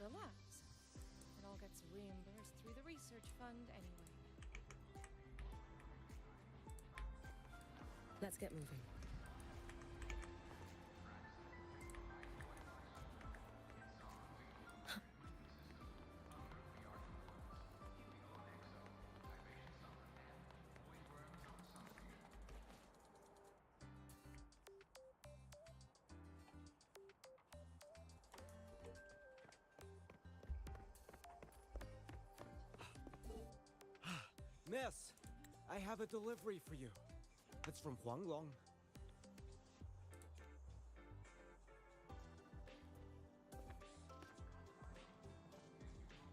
relax. It all gets reimbursed through the research fund anyway. Let's get moving. Miss, I have a delivery for you. It's from Huanglong.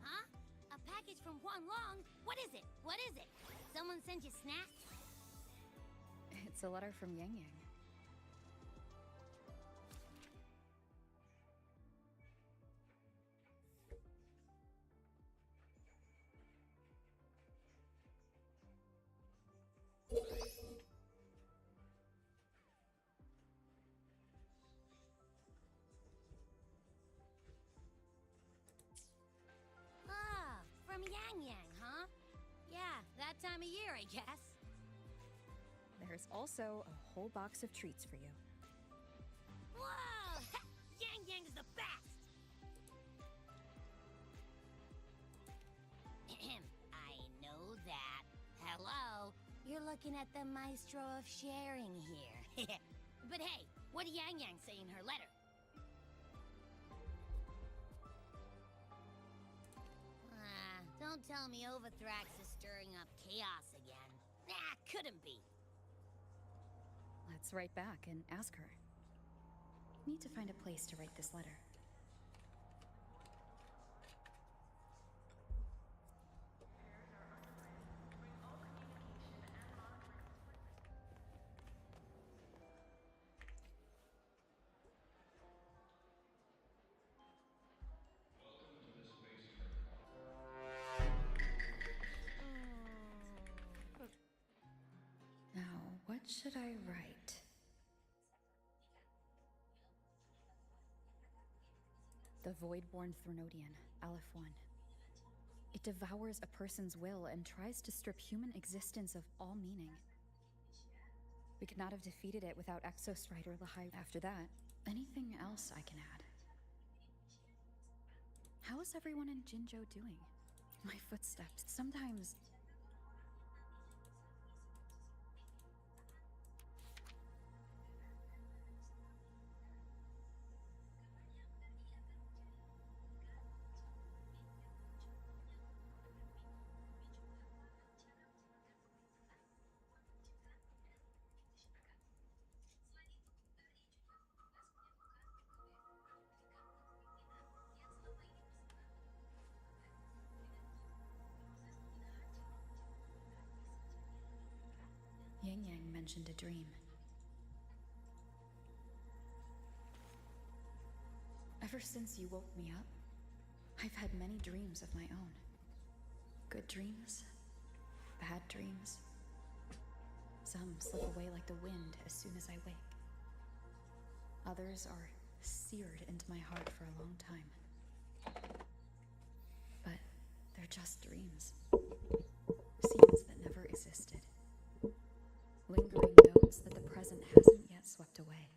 Huh? A package from Huanglong? What is it? What is it? Someone sent you snacks? It's a letter from Yang Yang. Ah, from Yang Yang, huh? Yeah, that time of year, I guess. There's also a whole box of treats for you. Whoa! Yang Yang is the best! I know that. Hello? You're looking at the maestro of sharing here. But hey, what did Yang Yang say in her letter? Don't tell me Overthrax is stirring up chaos again. Nah, couldn't be. Let's write back and ask her. Need to find a place to write this letter. Now, what should I write? The Voidborn Thronodian, Aleph 1. It devours a person's will and tries to strip human existence of all meaning. We could not have defeated it without Exostride or Lahai. After that, anything else I can add? How is everyone in Jinzhou doing? My footsteps. Sometimes... Yang Yang mentioned a dream. Ever since you woke me up, I've had many dreams of my own. Good dreams, bad dreams. Some slip away like the wind as soon as I wake. Others are seared into my heart for a long time. But they're just dreams. Scenes that never existed. Lingering notes that the present hasn't yet swept away.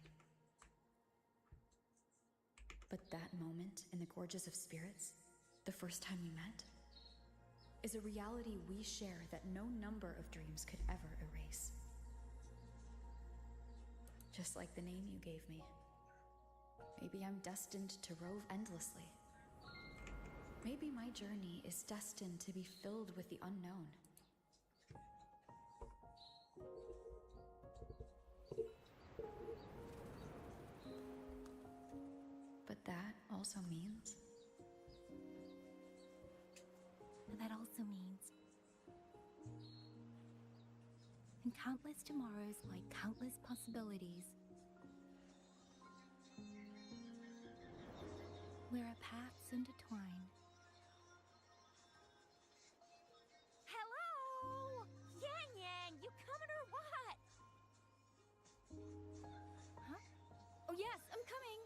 But that moment in the Gorges of Spirits, the first time we met, is a reality we share that no number of dreams could ever erase. Just like the name you gave me. Maybe I'm destined to rove endlessly. Maybe my journey is destined to be filled with the unknown. But that also means... That also means... in countless tomorrows lie countless possibilities. Where our paths intertwine. Hello! Yang Yang, you coming or what? Huh? Oh yes, I'm coming!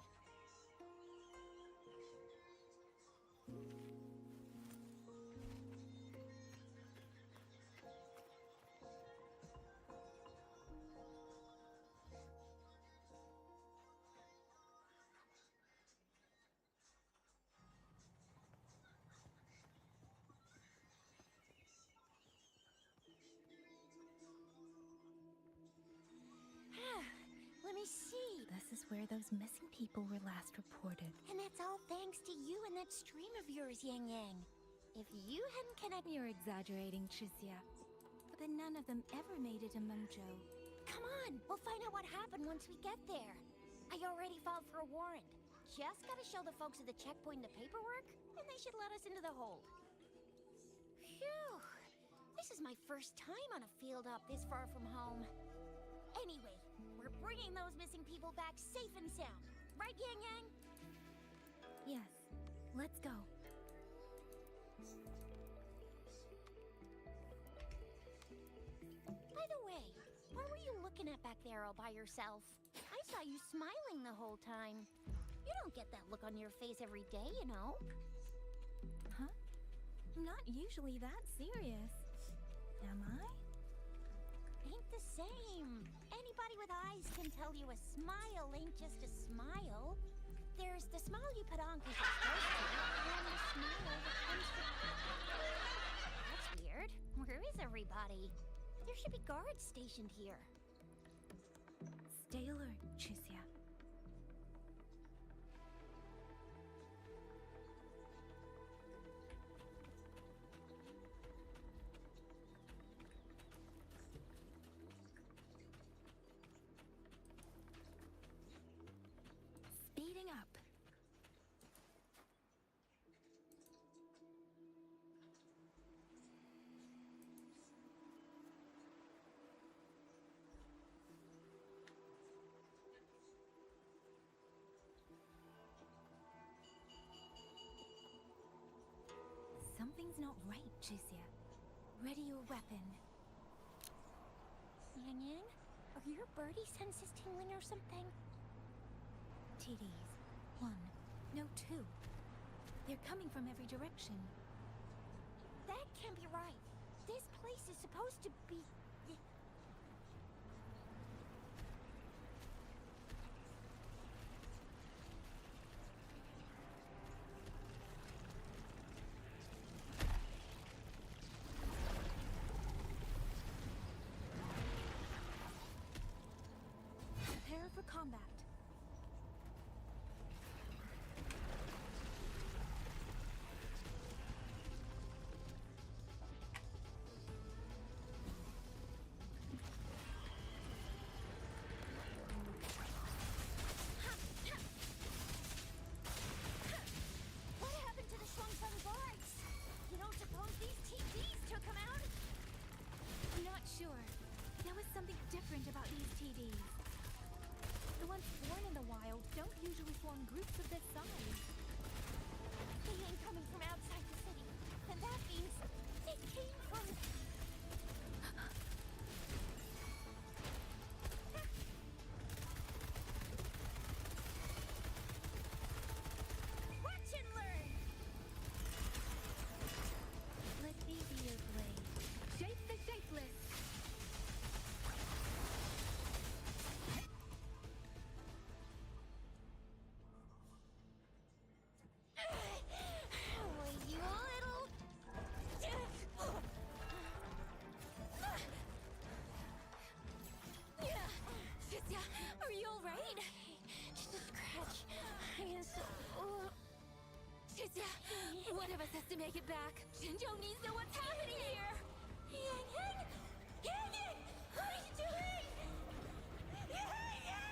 is where those missing people were last reported. And that's all thanks to you and that stream of yours, Yang Yang. If you hadn't connected... You're exaggerating, Tricia. But none of them ever made it to Mojo. Come on, we'll find out what happened once we get there. I already filed for a warrant. Just gotta show the folks at the checkpoint the paperwork, and they should let us into the hold. Phew. This is my first time on a field up this far from home. Anyway, we're bringing those missing people back safe and sound. Right, Yang Yang? Yes. Let's go. By the way, what were you looking at back there all by yourself? I saw you smiling the whole time. You don't get that look on your face every day, you know. Huh? I'm not usually that serious. Am I? Ain't the same. Anybody with eyes can tell you a smile ain't just a smile. There's the smile you put on because you're supposed to, and the smile that comes from... That's weird. Where is everybody? There should be guards stationed here. Stay alert, Tricia. Speeding up. Something's not right, Tricia. Ready your weapon. Yang Yang, are your birdie senses tingling or something? TDs. 1. No, 2. They're coming from every direction. That can't be right. This place is supposed to be... Prepare for combat. What happened to the Shuang guards? You don't suppose these TVs took them out? I'm not sure. There was something different about these TDs. The ones born in the wild don't usually form groups of this size. They ain't coming from outside the city. And that means they came from... Watch and learn! Let me be your blade. Shape the shapeless! Will you little... Tricia, are you alright? Just a scratch. I am so... Tricia, one of us has to make it back. Shinjo needs to know what's happening here. Yang Yang! Yang Yang! What are you doing? Yang Yang!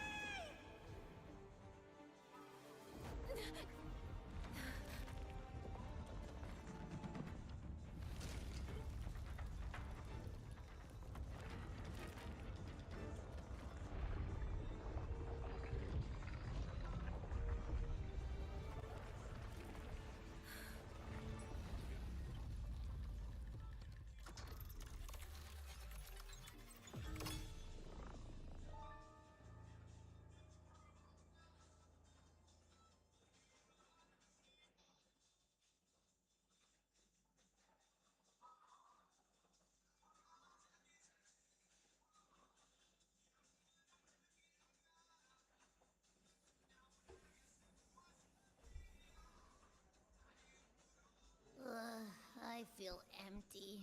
I feel empty.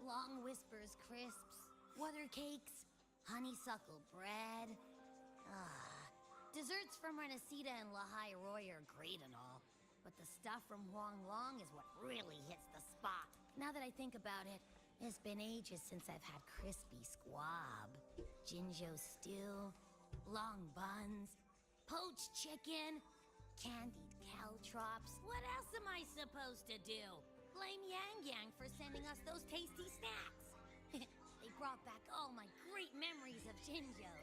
Long whispers, crisps, water cakes, honeysuckle bread. Desserts from Renacita and Lahai Roy are great and all, but the stuff from Huang Long is what really hits the spot. Now that I think about it, it's been ages since I've had crispy squab, Jinzhou stew, long buns, poached chicken, candied caltrops. What else am I supposed to do? Blame Yang Yang for sending us those tasty snacks. They brought back all my great memories of Jinzhou.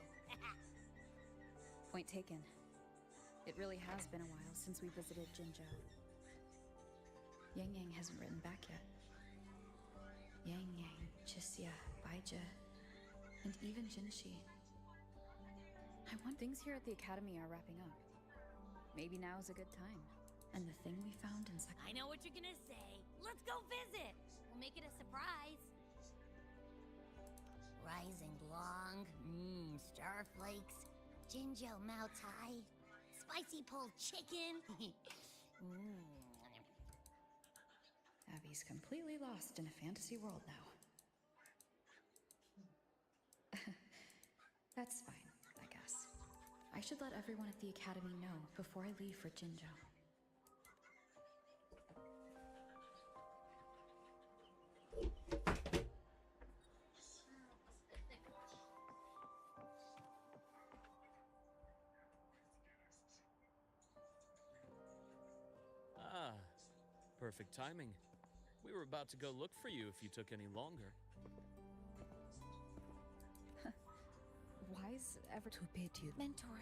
Point taken. It really has been a while since we visited Jinzhou. Yang Yang hasn't written back yet. Yang Yang, Jisia, Baija, and even Jinxi. I want things here at the Academy are wrapping up. Maybe now's a good time. And the thing we found in I know what you're gonna say. Let's go visit. We'll make it a surprise. Rising Long, starflakes, Jinzhou Mao Tai, spicy pulled chicken. Abby's completely lost in a fantasy world now. That's fine, I guess. I should let everyone at the Academy know before I leave for Jinzhou. Ah, perfect timing. We were about to go look for you if you took any longer. Why's ever To bid you. Mentor,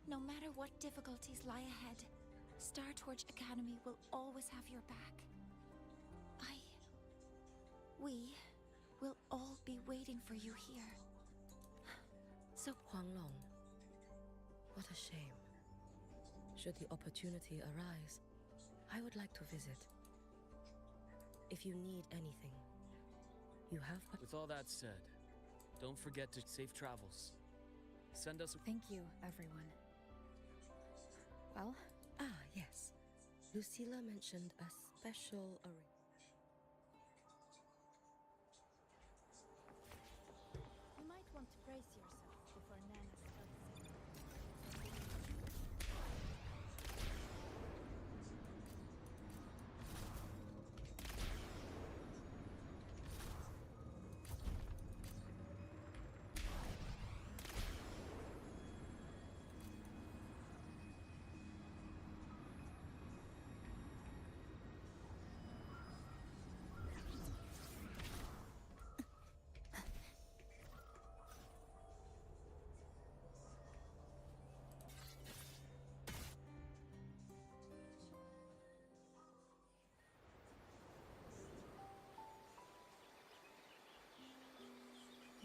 no matter what difficulties lie ahead, Star Torch Academy will always have your back. We will all be waiting for you here. So Huang Long. What a shame. Should the opportunity arise, I would like to visit. If you need anything, you have but... With all that said, don't forget to safe travels. Send us a... Thank you, everyone. Well, Ah, yes. Lucilla mentioned a special arrangement. You might want to brace yourself before Nana starts.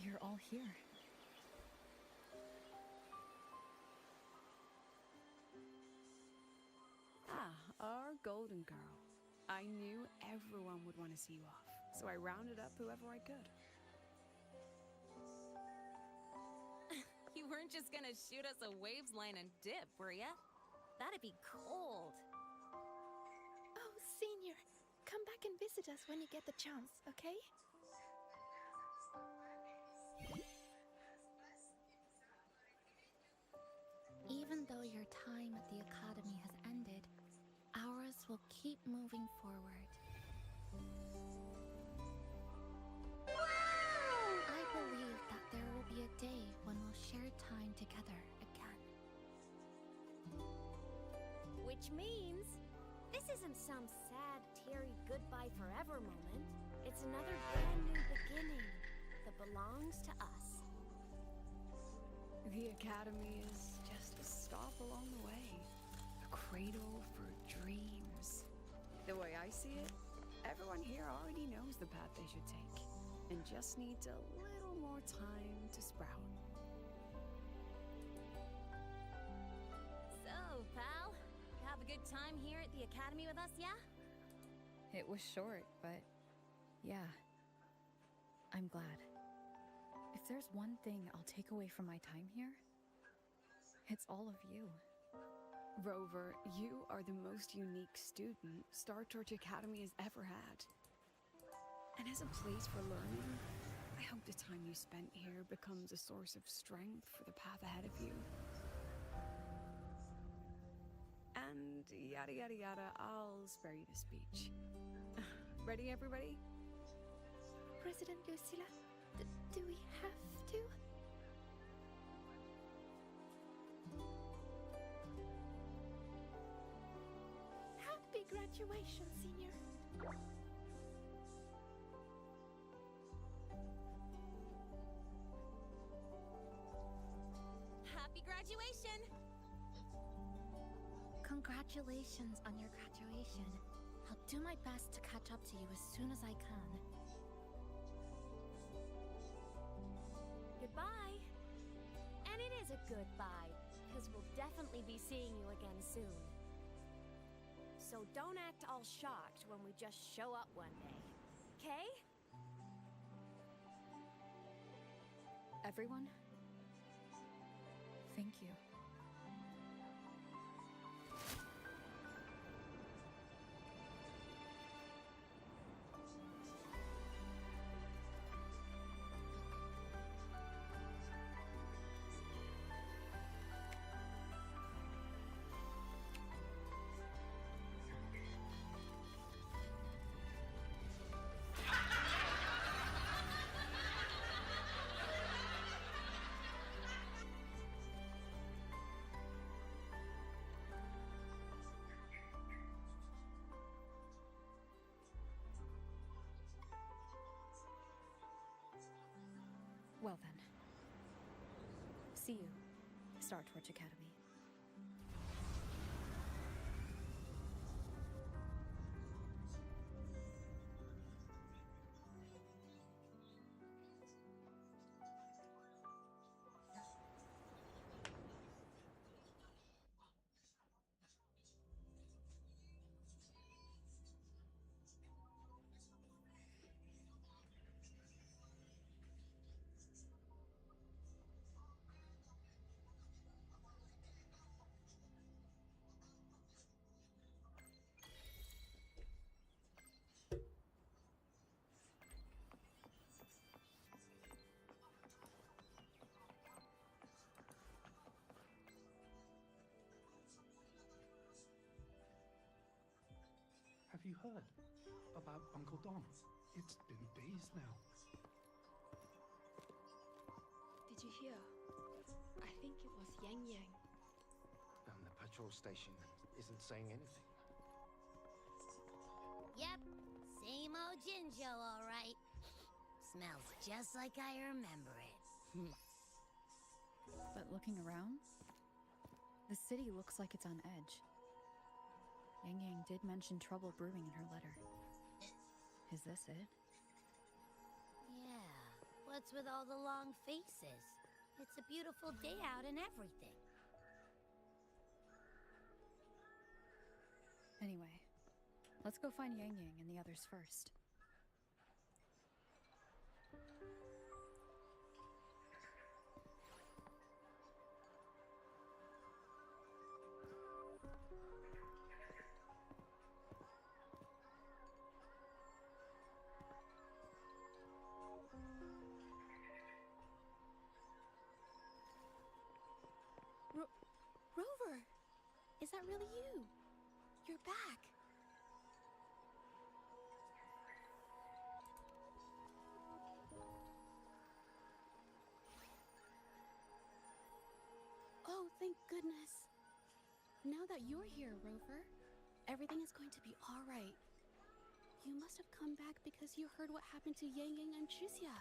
you're all here. Our golden girl. I knew everyone would want to see you off, so I rounded up whoever I could. You weren't just gonna shoot us a waves line and dip, were ya? That'd be cold. Oh, Senior, come back and visit us when you get the chance, okay? Even though your time at the Academy has ended, ours will keep moving forward. I believe that there will be a day when we'll share time together again. Which means this isn't some sad, teary goodbye forever moment. It's another brand new beginning that belongs to us. The Academy is just a stop along the way. A cradle for dreams. The way I see it, everyone here already knows the path they should take, and just needs a little more time to sprout. So, pal, you have a good time here at the Academy with us, yeah? It was short, but yeah, I'm glad. If there's one thing I'll take away from my time here, it's all of you. Rover, you are the most unique student Star Torch Academy has ever had. And as a place for learning, I hope the time you spent here becomes a source of strength for the path ahead of you. And yada yada yada, I'll spare you the speech. Ready, everybody? President Lucilla, do we have to? Happy graduation, senior. Happy graduation! Congratulations on your graduation. I'll do my best to catch up to you as soon as I can. Goodbye. And it is a goodbye, because we'll definitely be seeing you again soon. So don't act all shocked when we just show up one day, okay? Everyone, thank you. Well then. See you, Star Torch Academy. Have you heard about Uncle Dom? It's been days now. Did you hear? I think it was Yang. The patrol station isn't saying anything. Yep, same old Jinjo, all right. Smells just like I remember it. But looking around, the city looks like it's on edge. Yang did mention trouble brewing in her letter. Is this it? Yeah, what's with all the long faces? It's a beautiful day out and everything. Anyway, let's go find Yang and the others first. Rover! Is that really you? You're back! Oh, thank goodness. Now that you're here, Rover, everything is going to be alright. You must have come back because you heard what happened to Yang and Chixia.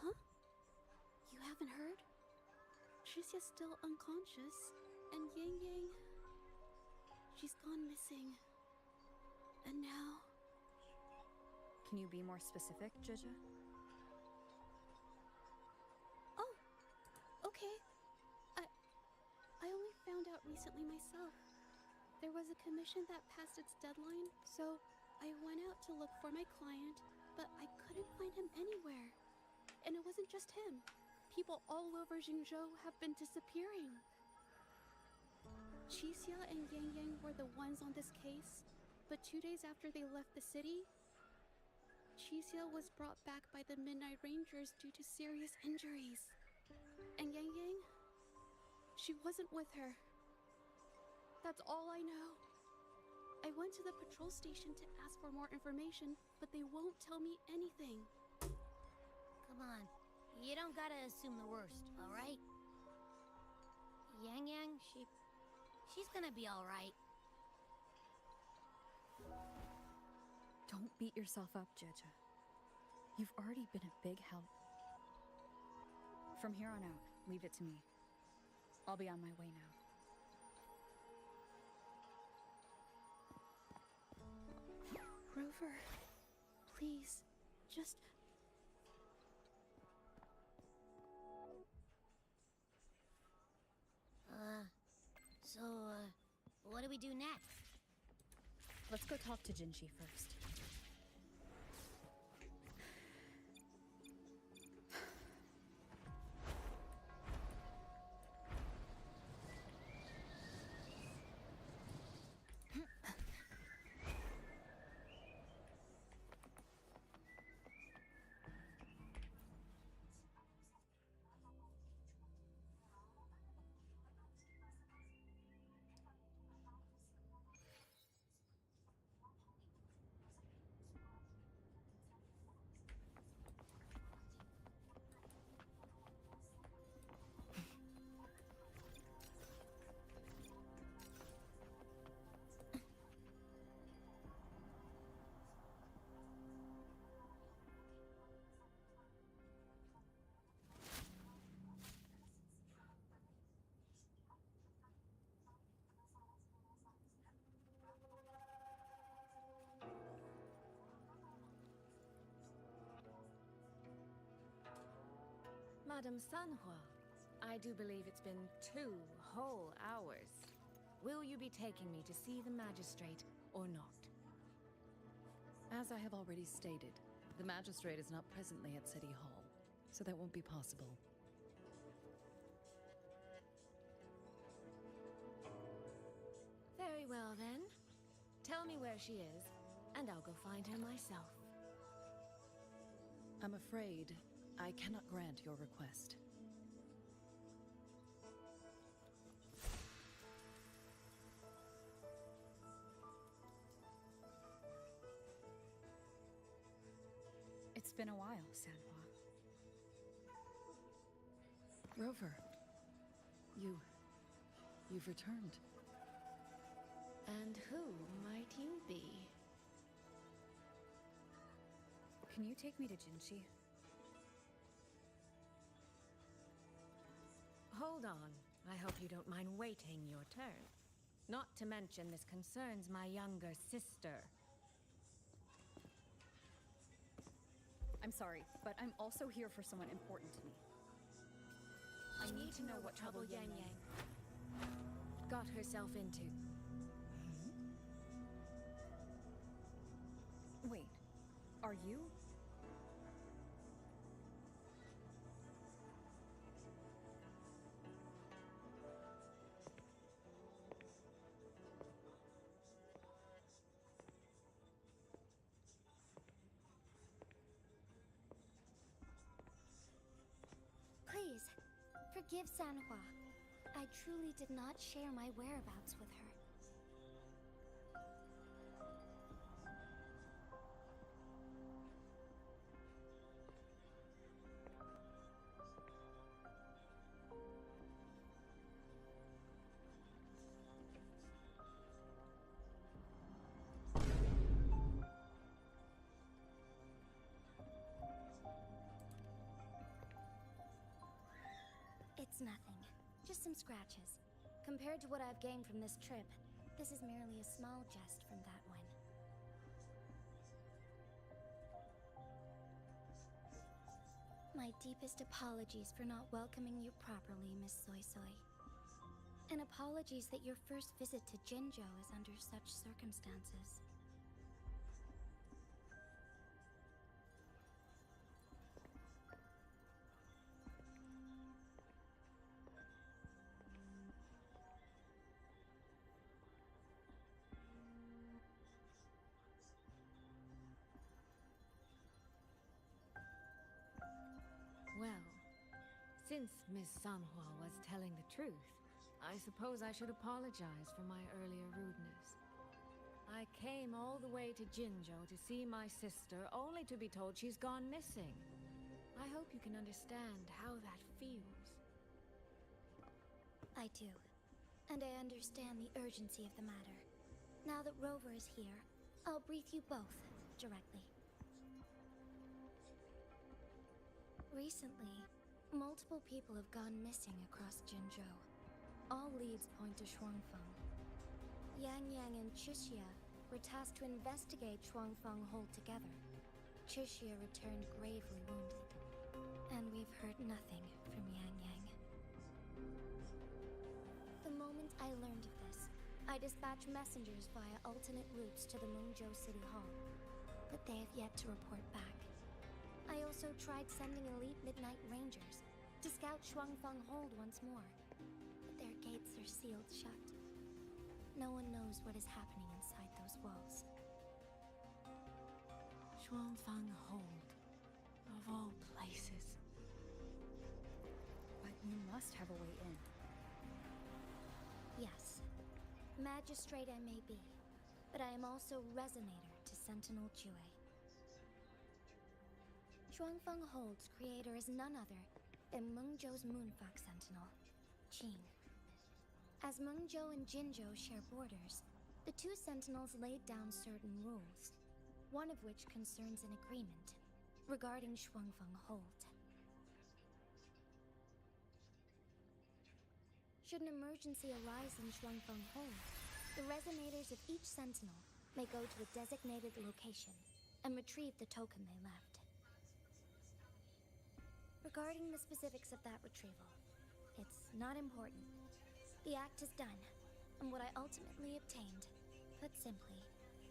Huh? You haven't heard? Chixia's still unconscious, and Yang, she's gone missing. And now... Can you be more specific, Jija? Oh, okay. I only found out recently myself. There was a commission that passed its deadline, so I went out to look for my client, but I couldn't find him anywhere. And it wasn't just him. People all over Jingzhou have been disappearing. Qixia and Yang Yang were the ones on this case, but 2 days after they left the city, Qixia was brought back by the Midnight Rangers due to serious injuries. And Yang Yang, she wasn't with her. That's all I know. I went to the patrol station to ask for more information, but they won't tell me anything. Come on. You don't gotta assume the worst, alright? Yang Yang, she's gonna be alright. Don't beat yourself up, Jeja. You've already been a big help. From here on out, leave it to me. I'll be on my way now. Rover, please, just... What do we do next? Let's go talk to Jinshi first. Madame Sanhua, I do believe it's been 2 whole hours. Will you be taking me to see the magistrate or not? As I have already stated, the magistrate is not presently at City Hall, so that won't be possible. Very well then. Tell me where she is, and I'll go find her myself. I'm afraid I cannot grant your request. It's been a while, Sanhua. Rover, you've returned. And who might you be? Can you take me to Jinshi? Hold on. I hope you don't mind waiting your turn. Not to mention this concerns my younger sister. I'm sorry, but I'm also here for someone important to me. I need to know what trouble Yang Yang got herself into. Wait, are you? Please, forgive Sanhua. I truly did not share my whereabouts with her. It's nothing. Just some scratches. Compared to what I've gained from this trip, this is merely a small jest from that one. My deepest apologies for not welcoming you properly, Miss Soy Soy. And apologies that your first visit to Jinzhou is under such circumstances. Since Miss Sanhua was telling the truth, I suppose I should apologize for my earlier rudeness. I came all the way to Jinzhou to see my sister, only to be told she's gone missing. I hope you can understand how that feels. I do. And I understand the urgency of the matter. Now that Rover is here, I'll brief you both directly. Recently, multiple people have gone missing across Jinzhou. All leads point to Shuangfeng. Yang and Chixia were tasked to investigate Shuangfeng Hold together. Chixia returned gravely wounded, and we've heard nothing from Yang. The moment I learned of this, I dispatched messengers via alternate routes to the Mengzhou City Hall, but they have yet to report back. I also tried sending elite Midnight Rangers to scout Shuangfeng Hold once more, but their gates are sealed shut. No one knows what is happening inside those walls. Shuangfeng Hold, of all places. But you must have a way in. Yes. Magistrate I may be, but I am also Resonator to Sentinel Jue. Shuangfeng Hold's creator is none other than Mengzhou's Moonfox Sentinel, Qin. As Mengzhou and Jinzhou share borders, the two Sentinels laid down certain rules, one of which concerns an agreement regarding Shuangfeng Hold. Should an emergency arise in Shuangfeng Hold, the resonators of each Sentinel may go to a designated location and retrieve the token they left. Regarding the specifics of that retrieval, it's not important. The act is done, and what I ultimately obtained, put simply,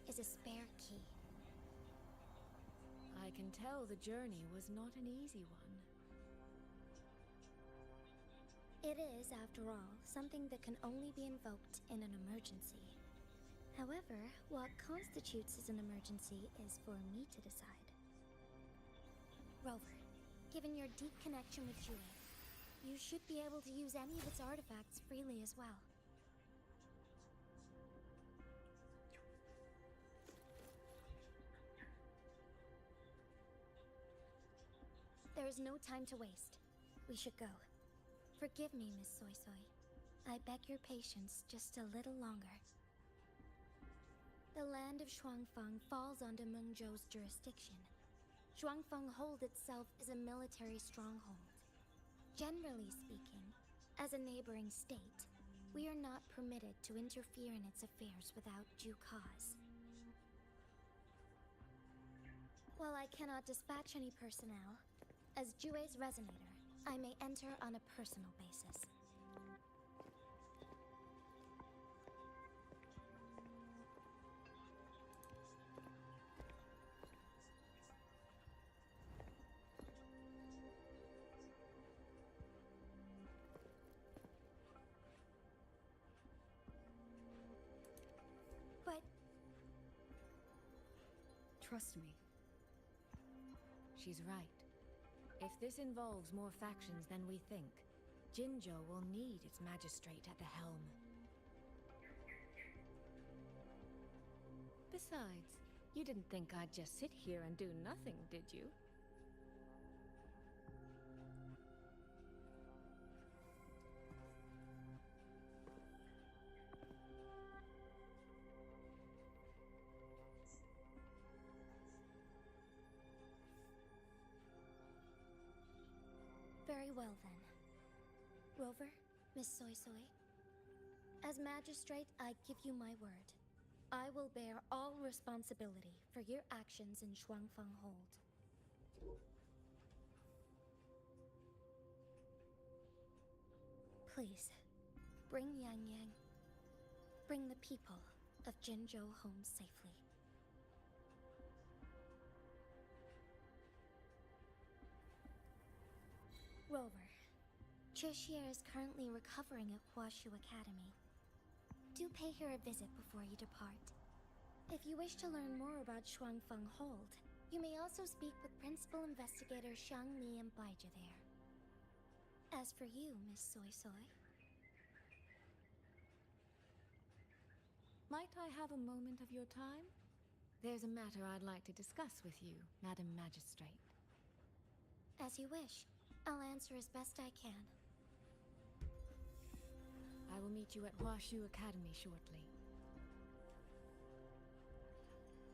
is a spare key. I can tell the journey was not an easy one. It is, after all, something that can only be invoked in an emergency. However, what constitutes as an emergency is for me to decide. Rover, given your deep connection with Jue, you should be able to use any of its artifacts freely as well. There is no time to waste. We should go. Forgive me, Miss Soy Soy. I beg your patience just a little longer. The land of Shuangfeng falls under Mengzhou's jurisdiction. Shuangfeng Hold itself is a military stronghold. Generally speaking, as a neighboring state, we are not permitted to interfere in its affairs without due cause. While I cannot dispatch any personnel, as Jue's Resonator, I may enter on a personal basis. But... Trust me. She's right. If this involves more factions than we think, Jinzhou will need its magistrate at the helm. Besides, you didn't think I'd just sit here and do nothing, did you? Very well, then. Rover, Miss Soy Soy. As magistrate, I give you my word. I will bear all responsibility for your actions in Shuangfeng Hold. Please, bring Yang. Bring the people of Jinzhou home safely. Rover, Chixia is currently recovering at Huashu Academy. Do pay her a visit before you depart. If you wish to learn more about Shuangfeng Hold, you may also speak with Principal Investigator Xiang Li and Baizhi there. As for you, Miss Soy Soy. Might I have a moment of your time? There's a matter I'd like to discuss with you, Madam Magistrate. As you wish. I'll answer as best I can. I will meet you at Huashu Academy shortly.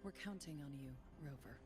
We're counting on you, Rover.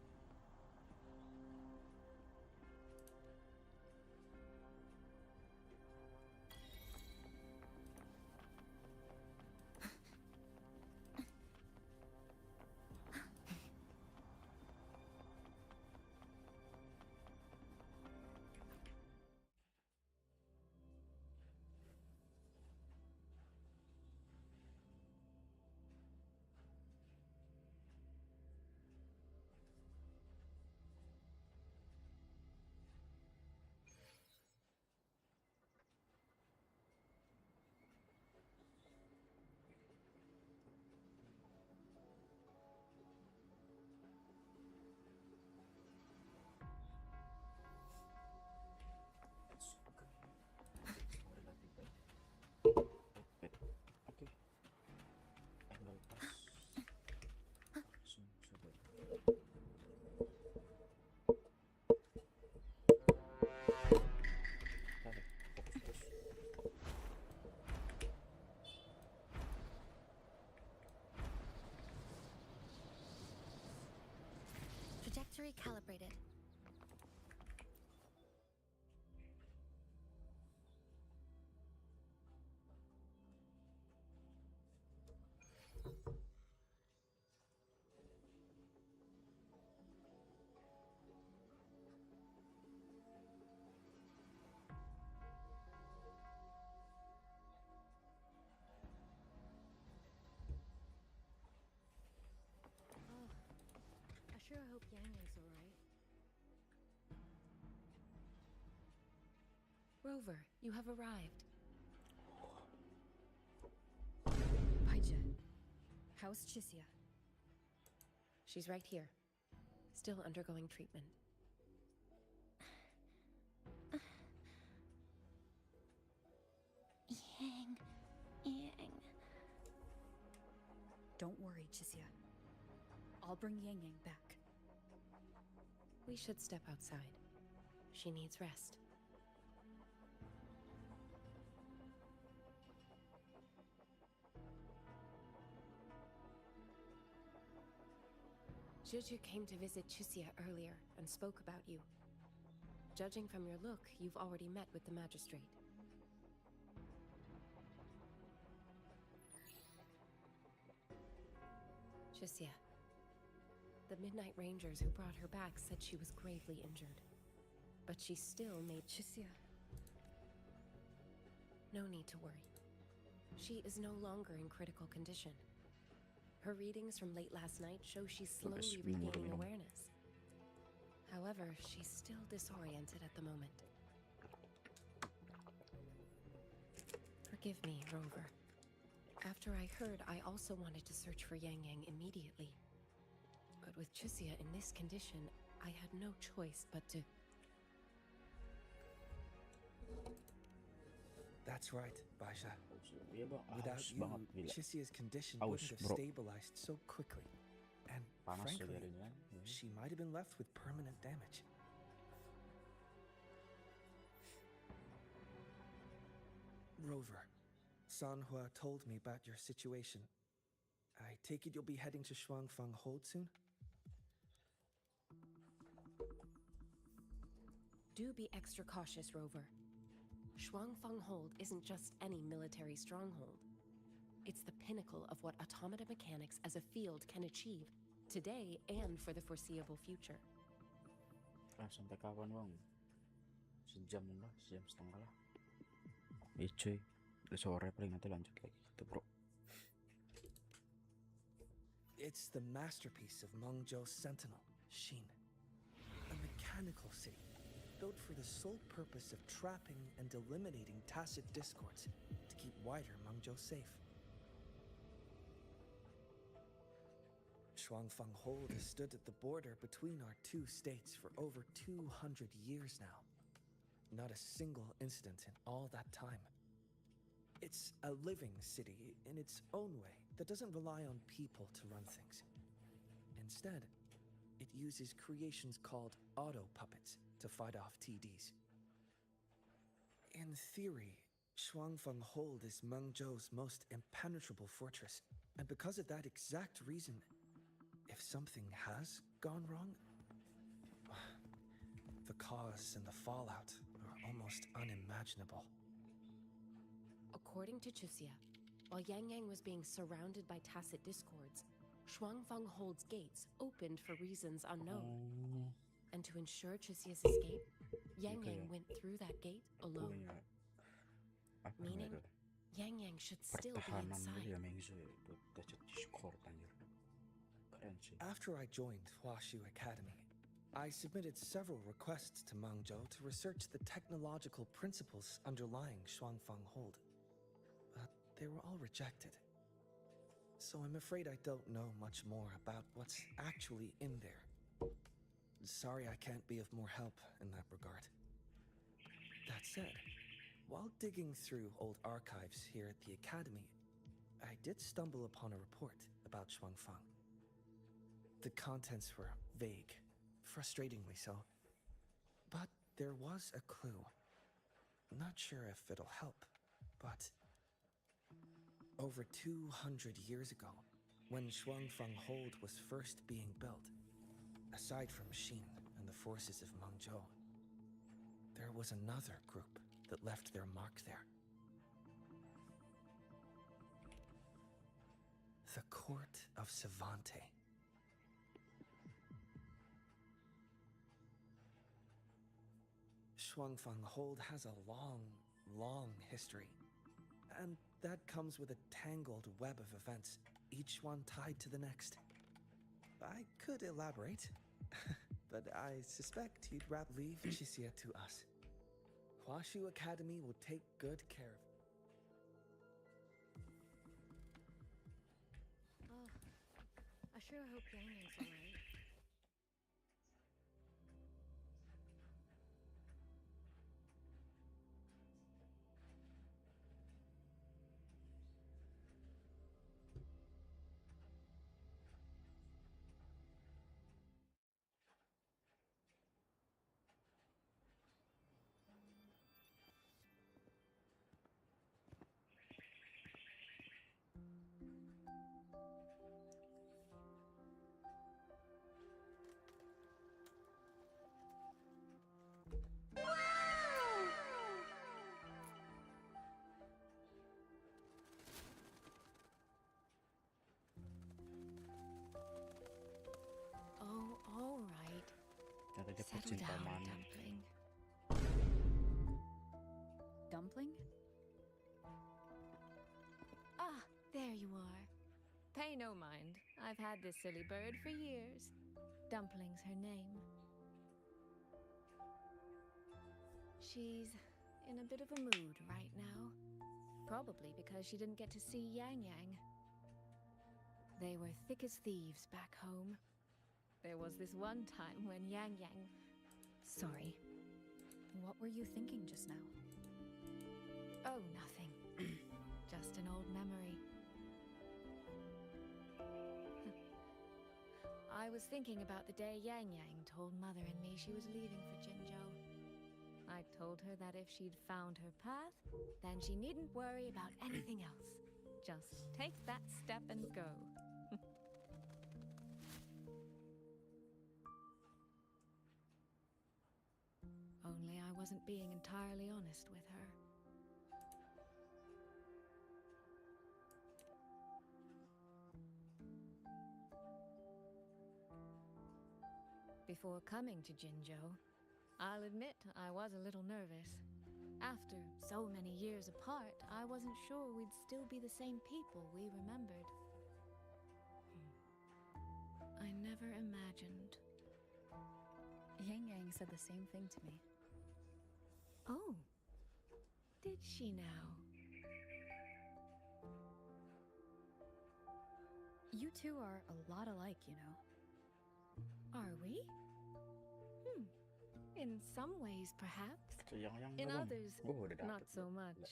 Trajectory calibrated. I sure hope Yang Yang's alright. Rover, you have arrived. Paija, how's Chisia? She's right here, still undergoing treatment. Yang. Don't worry, Chisia. I'll bring Yang Yang back. We should step outside. She needs rest. Juju came to visit Chisia earlier and spoke about you. Judging from your look, you've already met with the magistrate. Chisia. The Midnight Rangers who brought her back said she was gravely injured. But she still made... Chisia. No need to worry. She is no longer in critical condition. Her readings from late last night show she's slowly regaining awareness. However, she's still disoriented at the moment. Forgive me, Rover. After I heard, I also wanted to search for Yang Yang immediately. But with Chisia in this condition, I had no choice but to... That's right, Baisha. Without you, Chisia's condition wouldn't have stabilized so quickly. And frankly, she might have been left with permanent damage. Rover, Sanhua told me about your situation. I take it you'll be heading to Shuangfang Hold soon? Do be extra cautious, Rover. Shuangfang Hold isn't just any military stronghold. It's the pinnacle of what automata mechanics as a field can achieve, today and for the foreseeable future. Sampai kapan bang? Sejam lah, sejam setengah lah. Cuy, sore paling nanti lanjut lagi gitu bro. It's the masterpiece of Mengzhou's sentinel, Xin. A mechanical city, built for the sole purpose of trapping and eliminating tacit discords to keep wider Mengzhou safe. Shuangfang Hold has stood at the border between our two states for over 200 years now. not a single incident in all that time. It's a living city in its own way that doesn't rely on people to run things. Instead, it uses creations called auto puppets to fight off TDs. In theory, Shuangfeng Hold is Mengzhou's most impenetrable fortress, and because of that exact reason, if something has gone wrong, the cause and the fallout are almost unimaginable. According to Chuxia, while Yang Yang was being surrounded by tacit discords, Shuangfeng Hold's gates opened for reasons unknown. And to ensure Chuxia's escape, Yang Yang went through that gate alone. Meaning, Yang Yang should still be inside. After I joined Huashu Academy, I submitted several requests to Mengzhou to research the technological principles underlying Shuangfeng Hold. But they were all rejected. So I'm afraid I don't know much more about what's actually in there. Sorry I can't be of more help in that regard. That said, while digging through old archives here at the Academy, I did stumble upon a report about Shuangfeng. The contents were vague, frustratingly so. But there was a clue. Not sure if it'll help, but over 200 years ago, when Shuangfeng Hold was first being built, aside from Xin and the forces of Mengzhou, there was another group that left their mark there. The Court of Savante. Shuangfeng Hold has a long history, and that comes with a tangled web of events, each one tied to the next. I could elaborate, but I suspect you'd rather leave Chixia to us. Huashu Academy will take good care of it. Oh, I sure hope Yang Yang's alright. Settle down, Dumpling. Dumpling? Ah, there you are. Pay no mind. I've had this silly bird for years. Dumpling's her name. She's in a bit of a mood right now. Probably because she didn't get to see Yang Yang. They were thick as thieves back home. There was this one time when Yang Yang... Sorry. What were you thinking just now? Oh, nothing. Just an old memory. I was thinking about the day Yang Yang told Mother and me she was leaving for Jinzhou. I told her that if she'd found her path, then she needn't worry about anything else. Just take that step and go. Only I wasn't being entirely honest with her. Before coming to Jinzhou, I'll admit I was a little nervous. After so many years apart, I wasn't sure we'd still be the same people we remembered. I never imagined. Yang Yang said the same thing to me. Oh, did she now? You two are a lot alike, you know. Are we? In some ways, perhaps. Yang In belum. others, Udah not dapet so belum? much.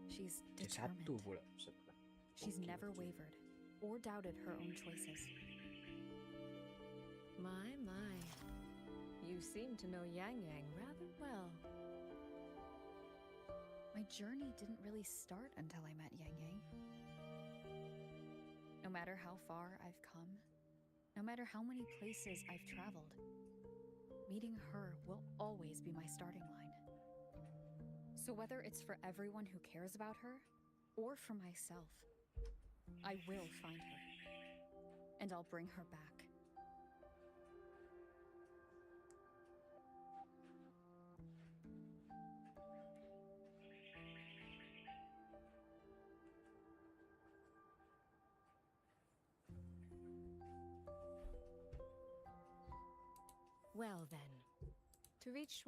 She's Satu determined. pula. She's Oke, never oke. wavered or doubted her own choices. My, my. You seem to know Yang Yang rather well. My journey didn't really start until I met Yang Yang. No matter how far I've come, no matter how many places I've traveled, meeting her will always be my starting line. So whether it's for everyone who cares about her, or for myself, I will find her. And I'll bring her back. Well then, to reach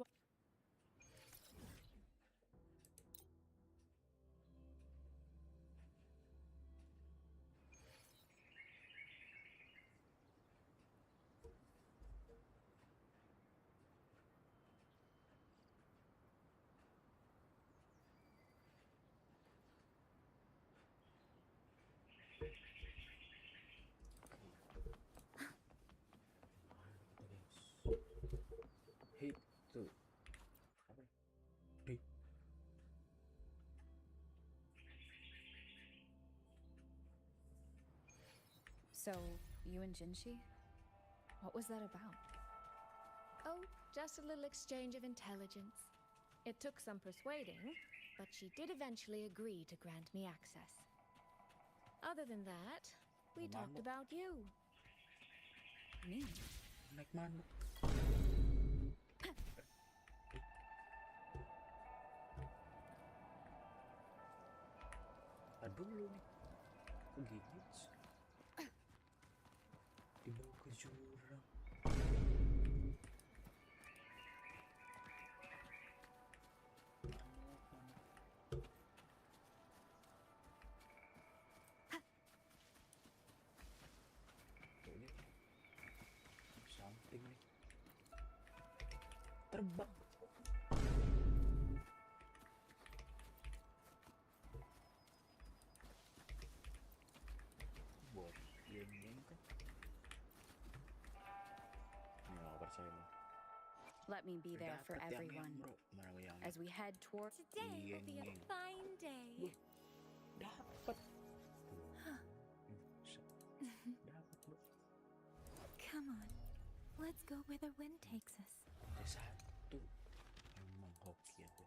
Hei, tuh. Apa? Hei. So, you and Jinshi? What was that about? Oh, just a little exchange of intelligence. It took some persuading, but she did eventually agree to grant me access. Other than that, we talked about you. Me? Naik manuk. Aduh lu nih. Kok gigit sih? Dibawa ke jurang. Something nih. Terbang. Buat yang kan. Nggak percaya lu. Let me be there for Dapet yang everyone bro. Mana yang as we head toward. Today will be a Ingin. fine day. Dapet. Dapet bro. Come on, let's go where the wind takes us. Ada satu. Emang hoki aku.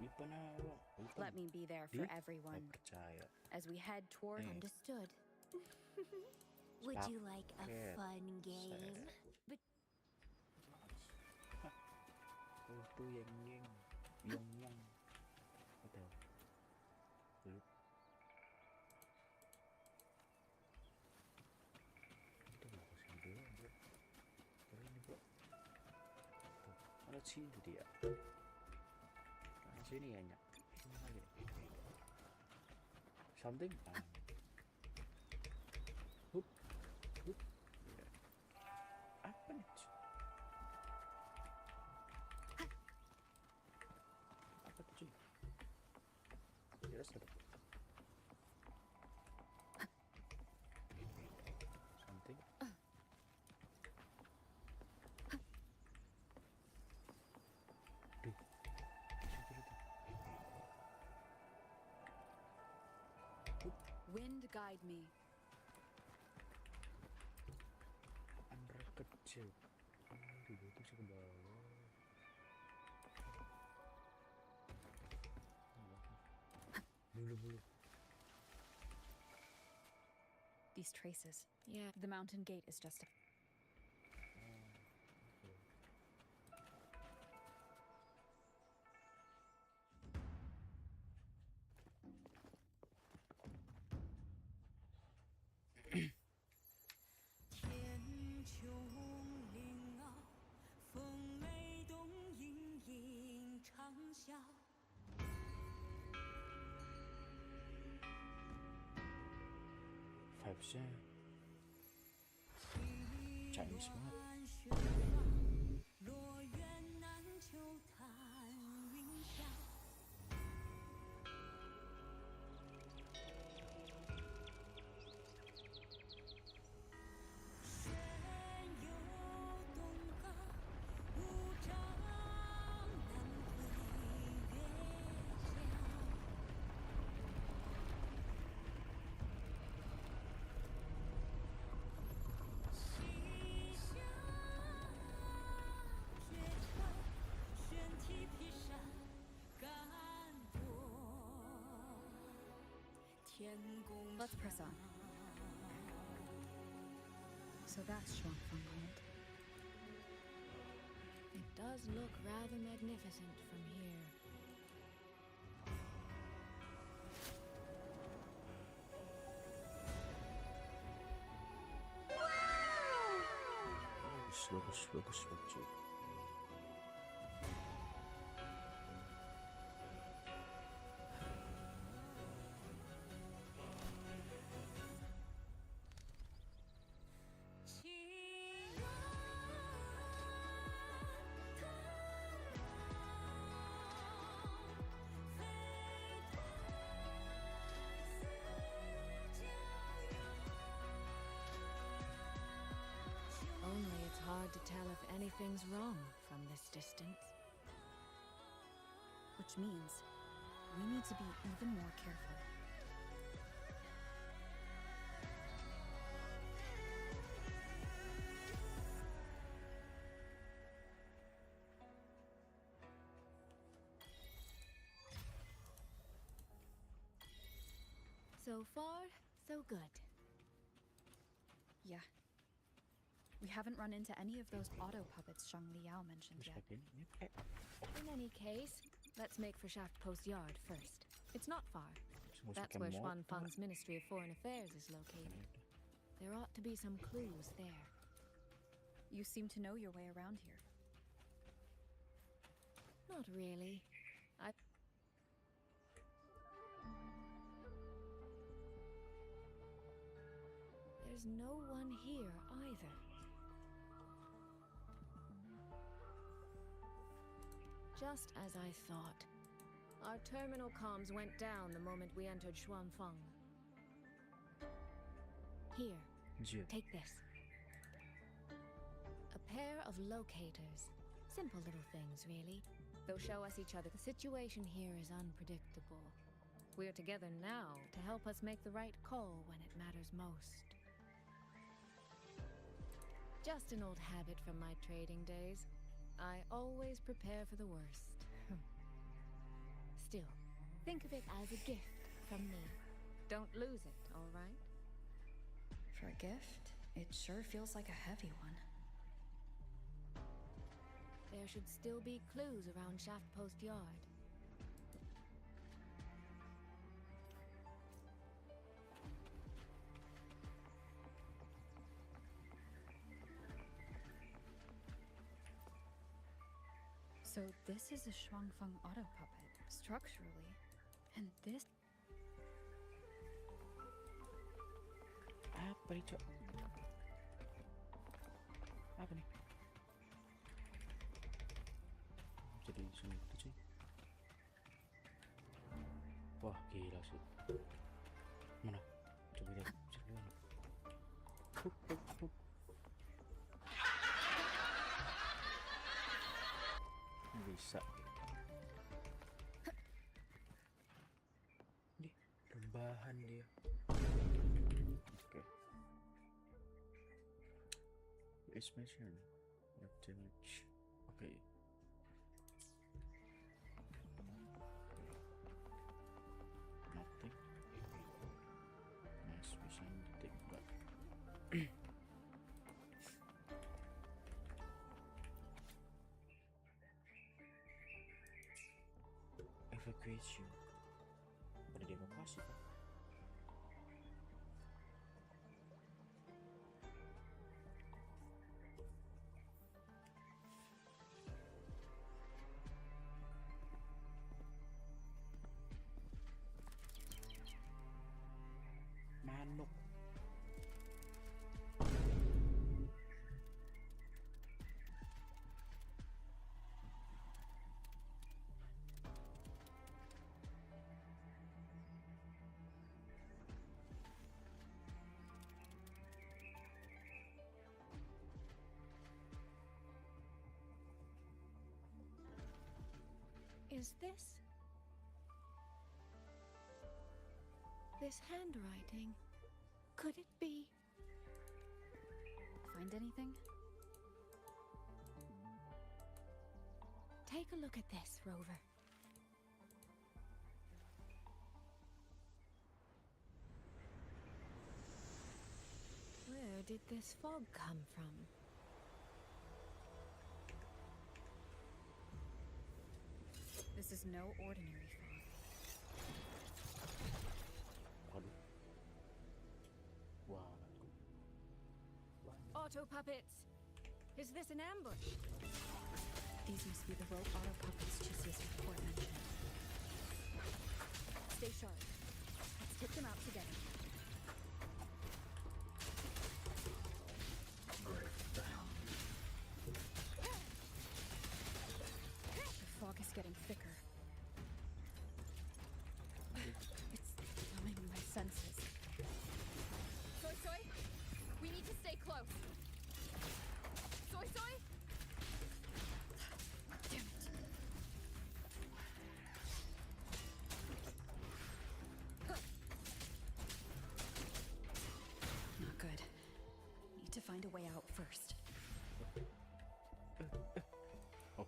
Lupa na bro. Lupa. Let me be there for Nggak everyone percaya. as we head toward. Understood. Would you like a Paket. fun game? But Itu yang betul. Belum. Itu mau kesini dulu bro. Bro ini bro. Tuh, ada sini dia. Nah, sini ya nyak. Sini lagi. Something. Hup, hup. Apa nih? Apa tuh cuy? Jelas dapat. Something. Duh. Wind guide me. Andra kecil. Aduh, itu sih ke bawah. Bulu. These traces. Yeah. The mountain gate is just a. Vibes-nya Chinese banget. Let's press on. So that's Shuangfenghold. It does look rather magnificent from here. Bagus, bagus. Only it's hard to tell if anything's wrong from this distance. Which means we need to be even more careful. So far, so good. Yeah. We haven't run into any of those auto puppets Zhang Liao mentioned yet. In any case, let's make for Shaft Post Yard first. It's not far. That's where Xuanfang's Ministry of Foreign Affairs is located. There ought to be some clues there. You seem to know your way around here. Not really. There's no one here either. Just as I thought. Our terminal comms went down the moment we entered Xuanfang. Here, take this. A pair of locators. Simple little things, really. They'll show us each other. The situation here is unpredictable. We're together now to help us make the right call when it matters most. Just an old habit from my trading days. I always prepare for the worst. Still, think of it as a gift from me. Don't lose it, all right? For a gift, it sure feels like a heavy one. There should still be clues around Shaft Post Yard. So this is a Xuanfang auto puppet, structurally. And this... Apa ni, Cok? Apa ni? Jadi sini tu, cuy. Wah, gila sih. Mana? Coba lihat. Bisa. Ini rebahan dia. Oke. It's mission. What damage? Oke. Nothing. Nice, bisa ngetik enggak? Evacuation. Pada dievakuasi kan? Manuk. is this? This handwriting. Could it be? Find anything? Take a look at this, Rover. Where did this fog come from? This is no ordinary fog. Waduh. Wah. Auto puppets! Is this an ambush? These must be the rope auto puppets Chisia's report mentioned. Stay sharp. Let's take them out together. The fog is getting thicker. It's numbing my senses. Soy Soy, we need to stay close. Soy Soy? Damn it. Not good. Need to find a way out first. Oh.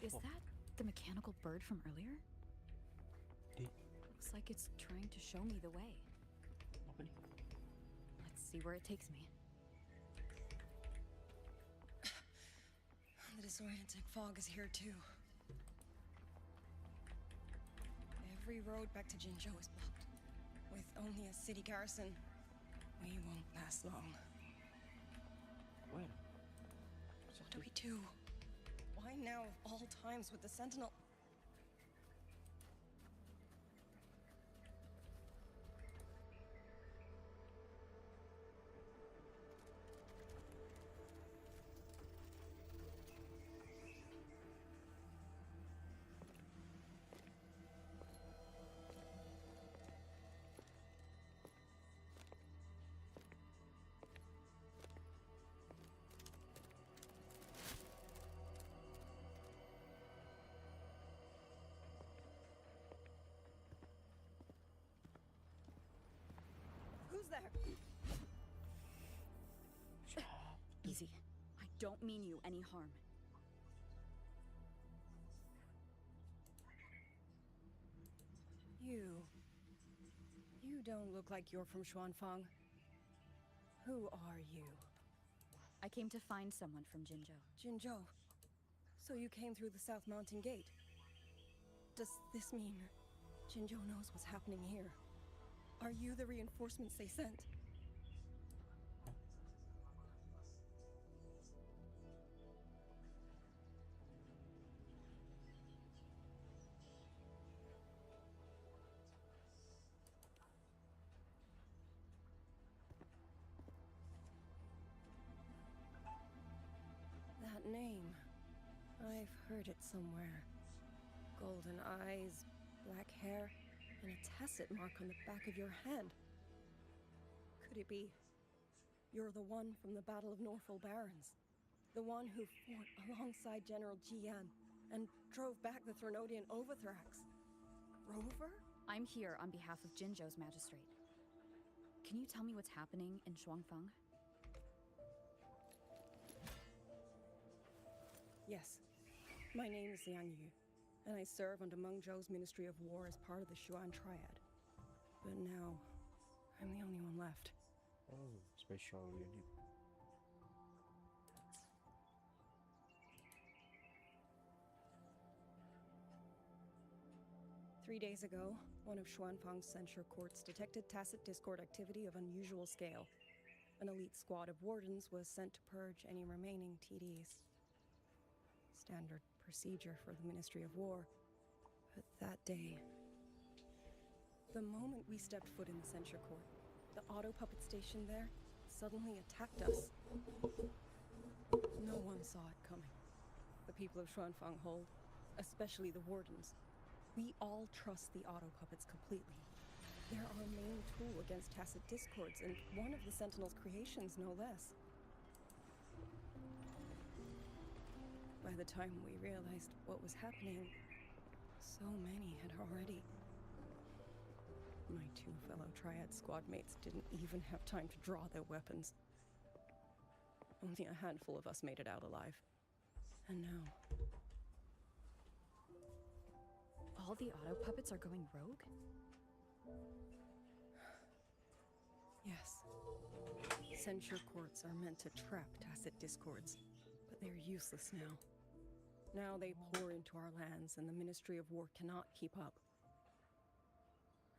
Is that the mechanical bird from earlier? Looks like it's trying to show me the way. Apa ni? Let's see where it takes me. The disorienting fog is here too. Every road back to Jinzhou is blocked. With only a city garrison, we won't last long. Bueno. What do we do? Why now of all times with the Sentinel? Who's there? Easy. I don't mean you any harm. You don't look like you're from Xuanfang. Who are you? I came to find someone from Jinzhou. Jinzhou. So you came through the South Mountain Gate. Does this mean Jinzhou knows what's happening here? Are you the reinforcements they sent? That name. I've heard it somewhere. Golden eyes, black hair, and a tacit mark on the back of your hand. Could it be you're the one from the Battle of Norfolk Barrens? The one who fought alongside General Jian and drove back the Threnodian Overthrax? Rover? I'm here on behalf of Jinzhou's magistrate. Can you tell me what's happening in Xuanfang? Yes. My name is Liang Yu, and I serve under Meng Zhou's Ministry of War as part of the Xuan Triad. But now, I'm the only one left. Oh, special unit. 3 days ago, one of Xuanfang's censure courts detected tacit discord activity of unusual scale. An elite squad of wardens was sent to purge any remaining TDs. Standard procedure for the Ministry of War. But that day, the moment we stepped foot in the censure court, the auto puppet station there suddenly attacked us. No one saw it coming. The people of Xuanfang hold, especially the wardens. We all trust the auto puppets completely. They're our main tool against tacit discords, and one of the Sentinel's creations, no less. By the time we realized what was happening, so many had already... My 2 fellow Triad squad mates didn't even have time to draw their weapons. Only a handful of us made it out alive. And now... All the auto puppets are going rogue? Yes. Censure courts are meant to trap tacit discords, but they're useless now. Now they pour into our lands, and the Ministry of War cannot keep up.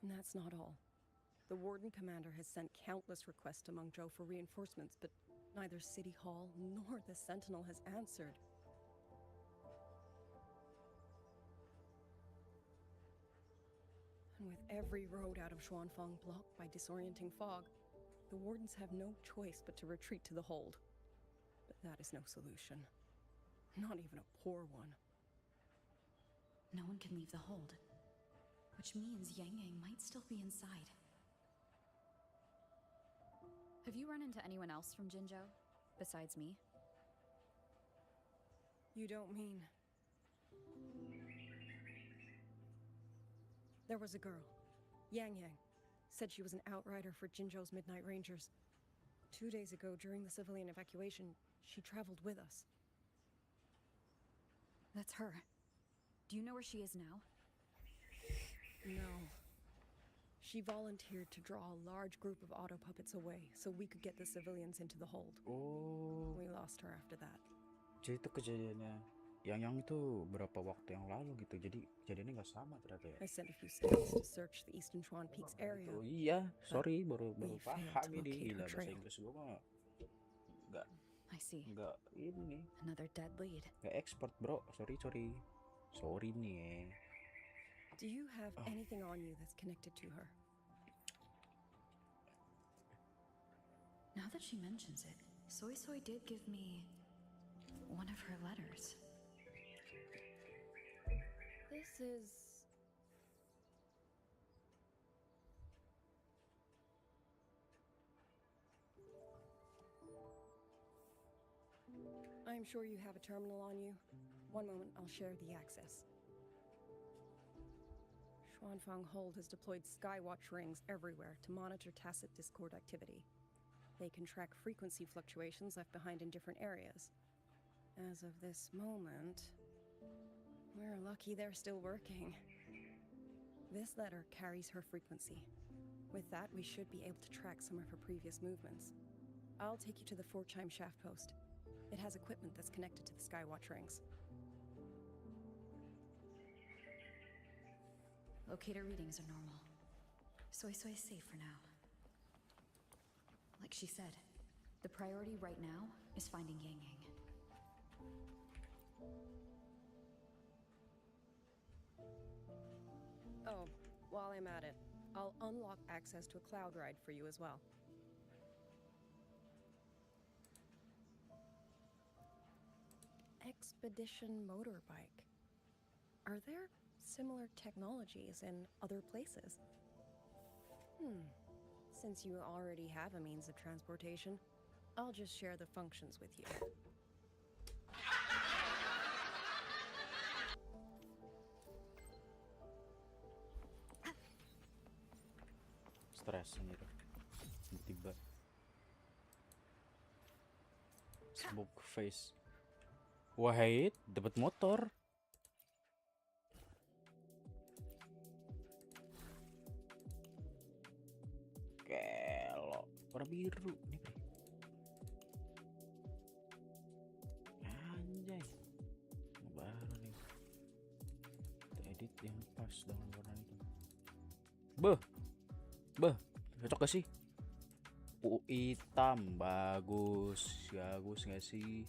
And that's not all. The Warden Commander has sent countless requests to Mengzhou for reinforcements, but neither City Hall nor the Sentinel has answered. And with every road out of Xuanfang blocked by disorienting fog, the Wardens have no choice but to retreat to the hold. But that is no solution. Not even a poor one. No one can leave the hold, which means Yang might still be inside. Have you run into anyone else from Jinzhou, besides me? You don't mean... There was a girl, Yang. Said she was an outrider for Jinzhou's Midnight Rangers. 2 days ago, during the civilian evacuation, she traveled with us. That's her. Do you know where she is now? No. She volunteered to draw a large group of auto puppets away so we could get the civilians into the hold. Oh. We lost her after that. Jadi itu kejadiannya yang itu berapa waktu yang lalu gitu. Jadi kejadiannya nggak sama ternyata ya. I sent a few scouts to search the Eastern Chuan Peaks area. Oh iya, sorry baru paham to ini. locate her Gila bahasa trail. Inggris gua mah nggak. I see. Nggak ini. Another dead lead. Nggak expert bro. Sorry nih. Do you have anything on you that's connected to her? Now that she mentions it, Soy did give me one of her letters. This is... I'm sure you have a terminal on you. One moment, I'll share the access. Xuanfang Hold has deployed Skywatch rings everywhere to monitor tacit discord activity. They can track frequency fluctuations left behind in different areas. As of this moment, we're lucky they're still working. This letter carries her frequency. With that, we should be able to track some of her previous movements. I'll take you to the 4-chime shaft post. It has equipment that's connected to the Skywatch rings. Locator readings are normal. Soy is safe for now. Like she said, the priority right now is finding Yang. Oh, while I'm at it, I'll unlock access to a cloud ride for you as well. Expedition motorbike. Are there similar technologies in other places? Since you already have a means of transportation, I'll just share the functions with you. Stres anjir. Tiba-tiba. Smoke face. Wahid, dapat motor. Gelo, warna biru nih, Bre. Anjay. Baru nih. Edit yang pas dengan warna itu. Beh, cocok gak sih? Hitam, bagus gak sih?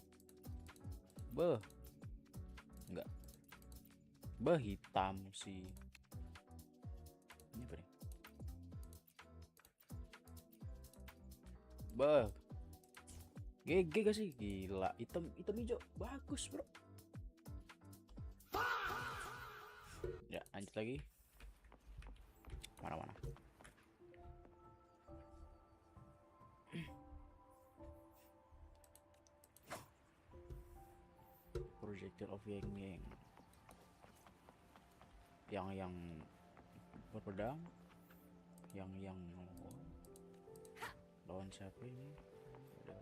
Enggak. Hitam sih. Ini apa nih? GG gak sih? Gila, hitam hijau. Bagus, bro. Ya, lanjut lagi. Mana-mana. Projectile of Yang. Yang berpedang. Yang lawan siapa ini? Ada.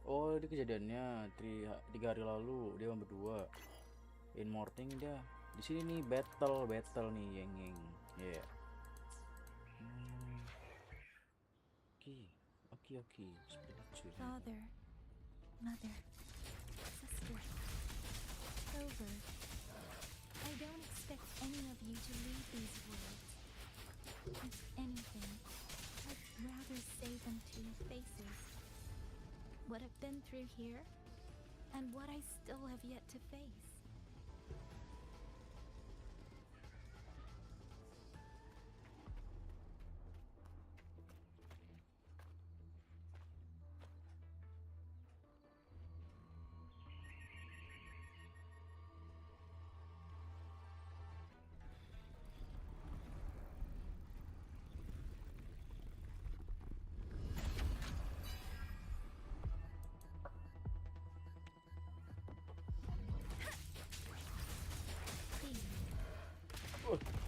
Oh, ini kejadiannya 3 hari lalu dia berdua. In morning dia di sini nih battle nih yang ya. Yeah. Oke. Seperti itu. Father, mother, sister, Rover. I don't expect any of you to read these words. If anything, I'd rather say them to your faces. What I've been through here, and what I still have yet to face.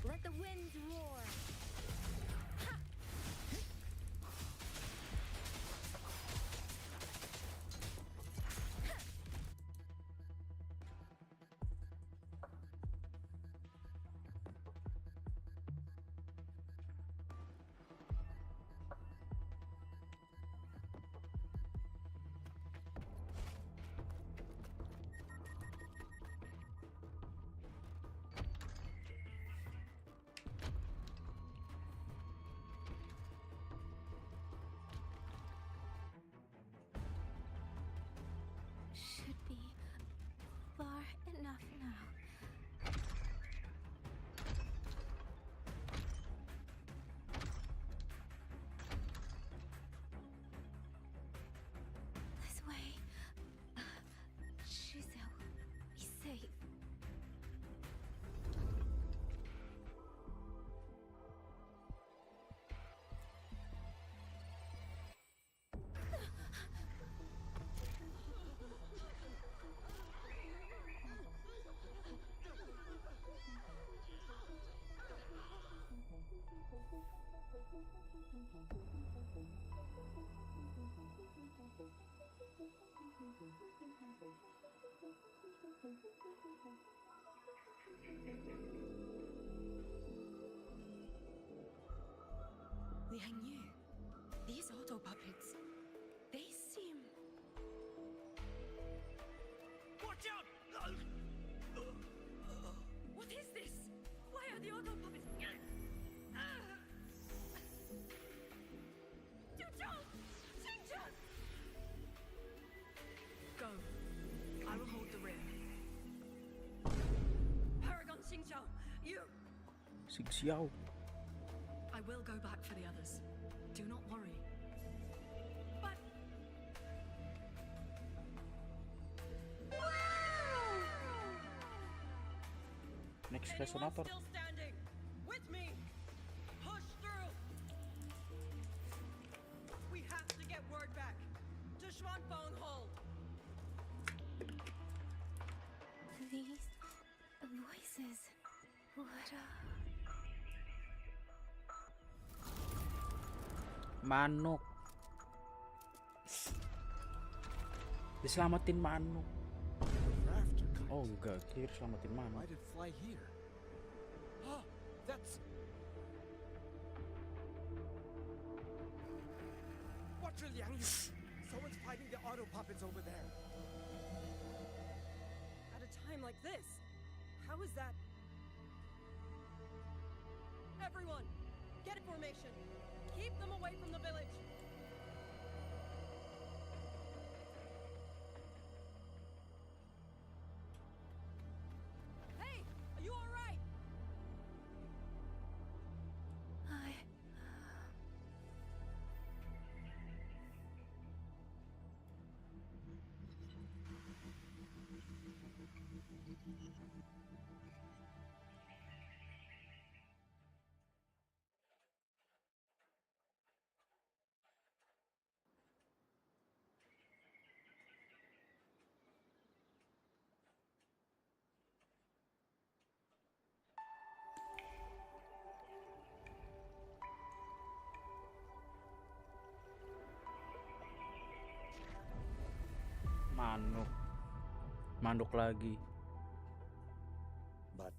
Let the winds roar. Should be far enough now. This way. Shizel will be safe. The hanya. These auto puppets. They seem. Watch out! What is this? Why are the auto puppets? Go. I will hold the rear. Paragon Xingqiao, you. Xingqiao. I will go back for the others. Do not worry. But Next resonator. Still standing. With me. Push through. We have to get word back to Shuanfeng Hold. These voices. What Manuk. Diselamatin manuk. Oh enggak, kira selamatin manuk. Why did it fly here? Oh, that's... Watch your Liang Yu! Someone's fighting the auto puppets over there. At a time like this, how is that? Everyone, get in formation. Keep them away from the village. Hey, are you all right? Manuk lagi. But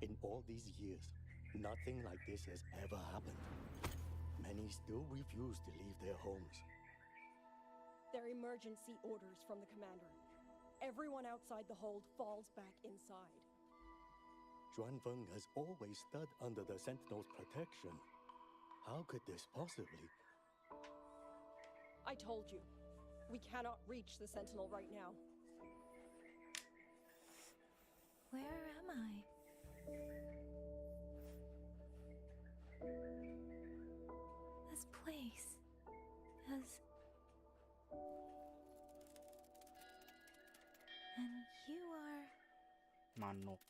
in all these years, nothing like this has ever happened. Many still refuse to leave their homes. They're emergency orders from the commander. Everyone outside the hold falls back inside. Xuanfeng has always stood under the Sentinel's protection. How could this possibly? I told you, we cannot reach the Sentinel right now. Where am I? This place has... And you are... Manuk.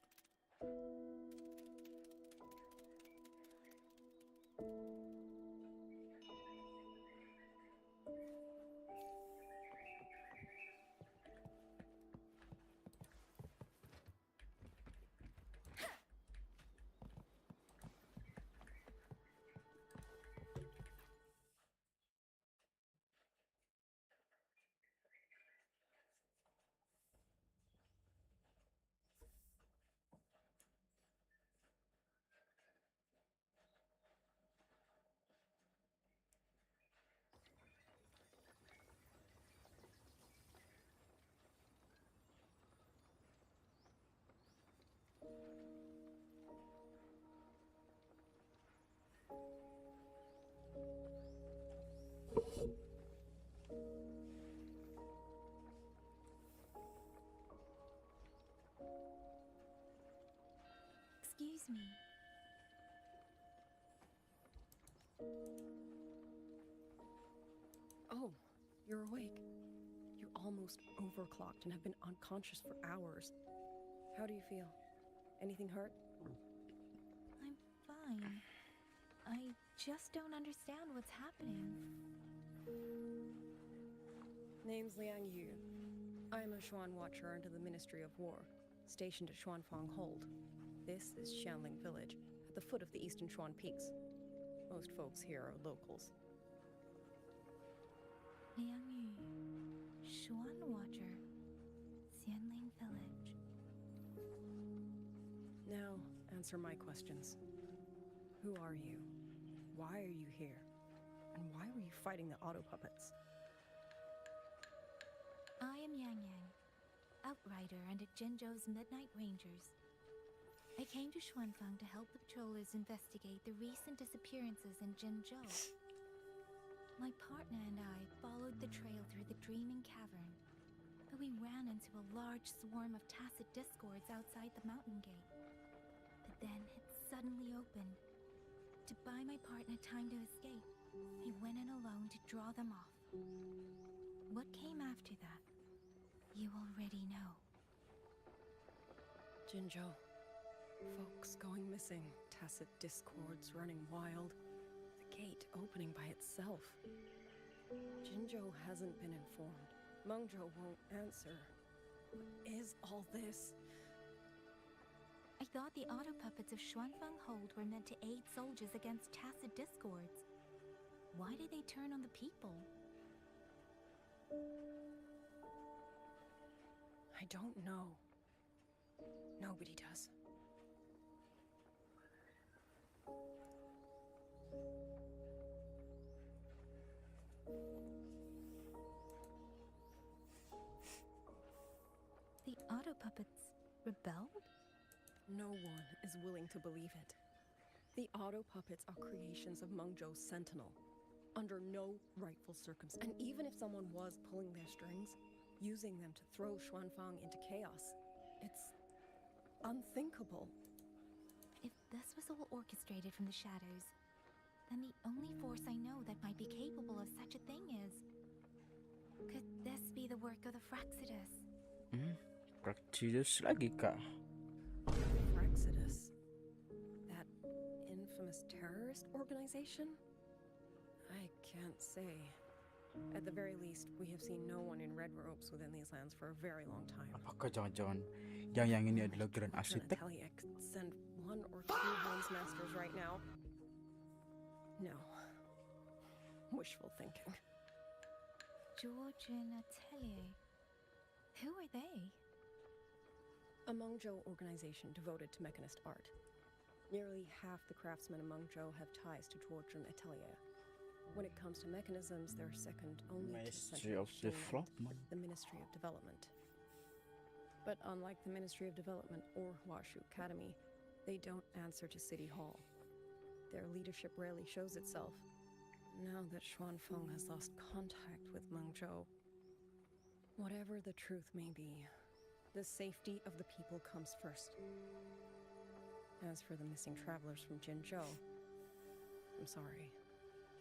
Excuse me. Oh, you're awake. You're almost overclocked and have been unconscious for hours. How do you feel? Anything hurt? I'm fine. I just don't understand what's happening. Name's Liang Yu. I'm a Xuan Watcher under the Ministry of War, stationed at Xuanfang Hold. This is Xianling Village, at the foot of the Eastern Xuan Peaks. Most folks here are locals. Liang Yu, Xuan Watcher, Xianling Village. Now, answer my questions. Who are you? Why are you here? And why were you fighting the auto puppets? I am Yang, Outrider under Jinzhou's Midnight Rangers. I came to Xuanfang to help the patrollers investigate the recent disappearances in Jinzhou. My partner and I followed the trail through the Dreaming Cavern, but we ran into a large swarm of tacit discords outside the mountain gate. But then it suddenly opened. To buy my partner time to escape, I went in alone to draw them off. What came after that, you already know. Jinzhou. Folks going missing, tacit discords running wild, the gate opening by itself. Jinzhou hasn't been informed. Mengzhou won't answer. What is all this? I thought the auto puppets of Xuanfang Hold were meant to aid soldiers against tacit discords. Why did they turn on the people? I don't know. Nobody does. The auto puppets rebelled? No one is willing to believe it. The auto puppets are creations of Mengzhou's Sentinel, under no rightful circumstance. And even if someone was pulling their strings, using them to throw Xuanfang into chaos, it's unthinkable. If this was all orchestrated from the shadows, then the only force I know that might be capable of such a thing is... Could this be the work of the Fraxidus? Fraxidus lagi kah? Fraxidus? That infamous terrorist organization? I can't say. At the very least, we have seen no one in red robes within these lands for a very long time. Apakah jangan-jangan yang ini adalah Grand I Arsitek? tell you, I could send one or two Helms Masters right now. No. Wishful thinking. Georgian Atelier. Who are they? A Mengzhou organization devoted to mechanist art. Nearly half the craftsmen in Mengzhou have ties to Zhuozhen Atelier. When it comes to mechanisms, they're second only to Ministry of Central Development. the Ministry of Development. But unlike the Ministry of Development or Huashu Academy, they don't answer to City Hall. Their leadership rarely shows itself. Now that Xuanfeng has lost contact with Mengzhou, whatever the truth may be, the safety of the people comes first. As for the missing travelers from Jinzhou, I'm sorry.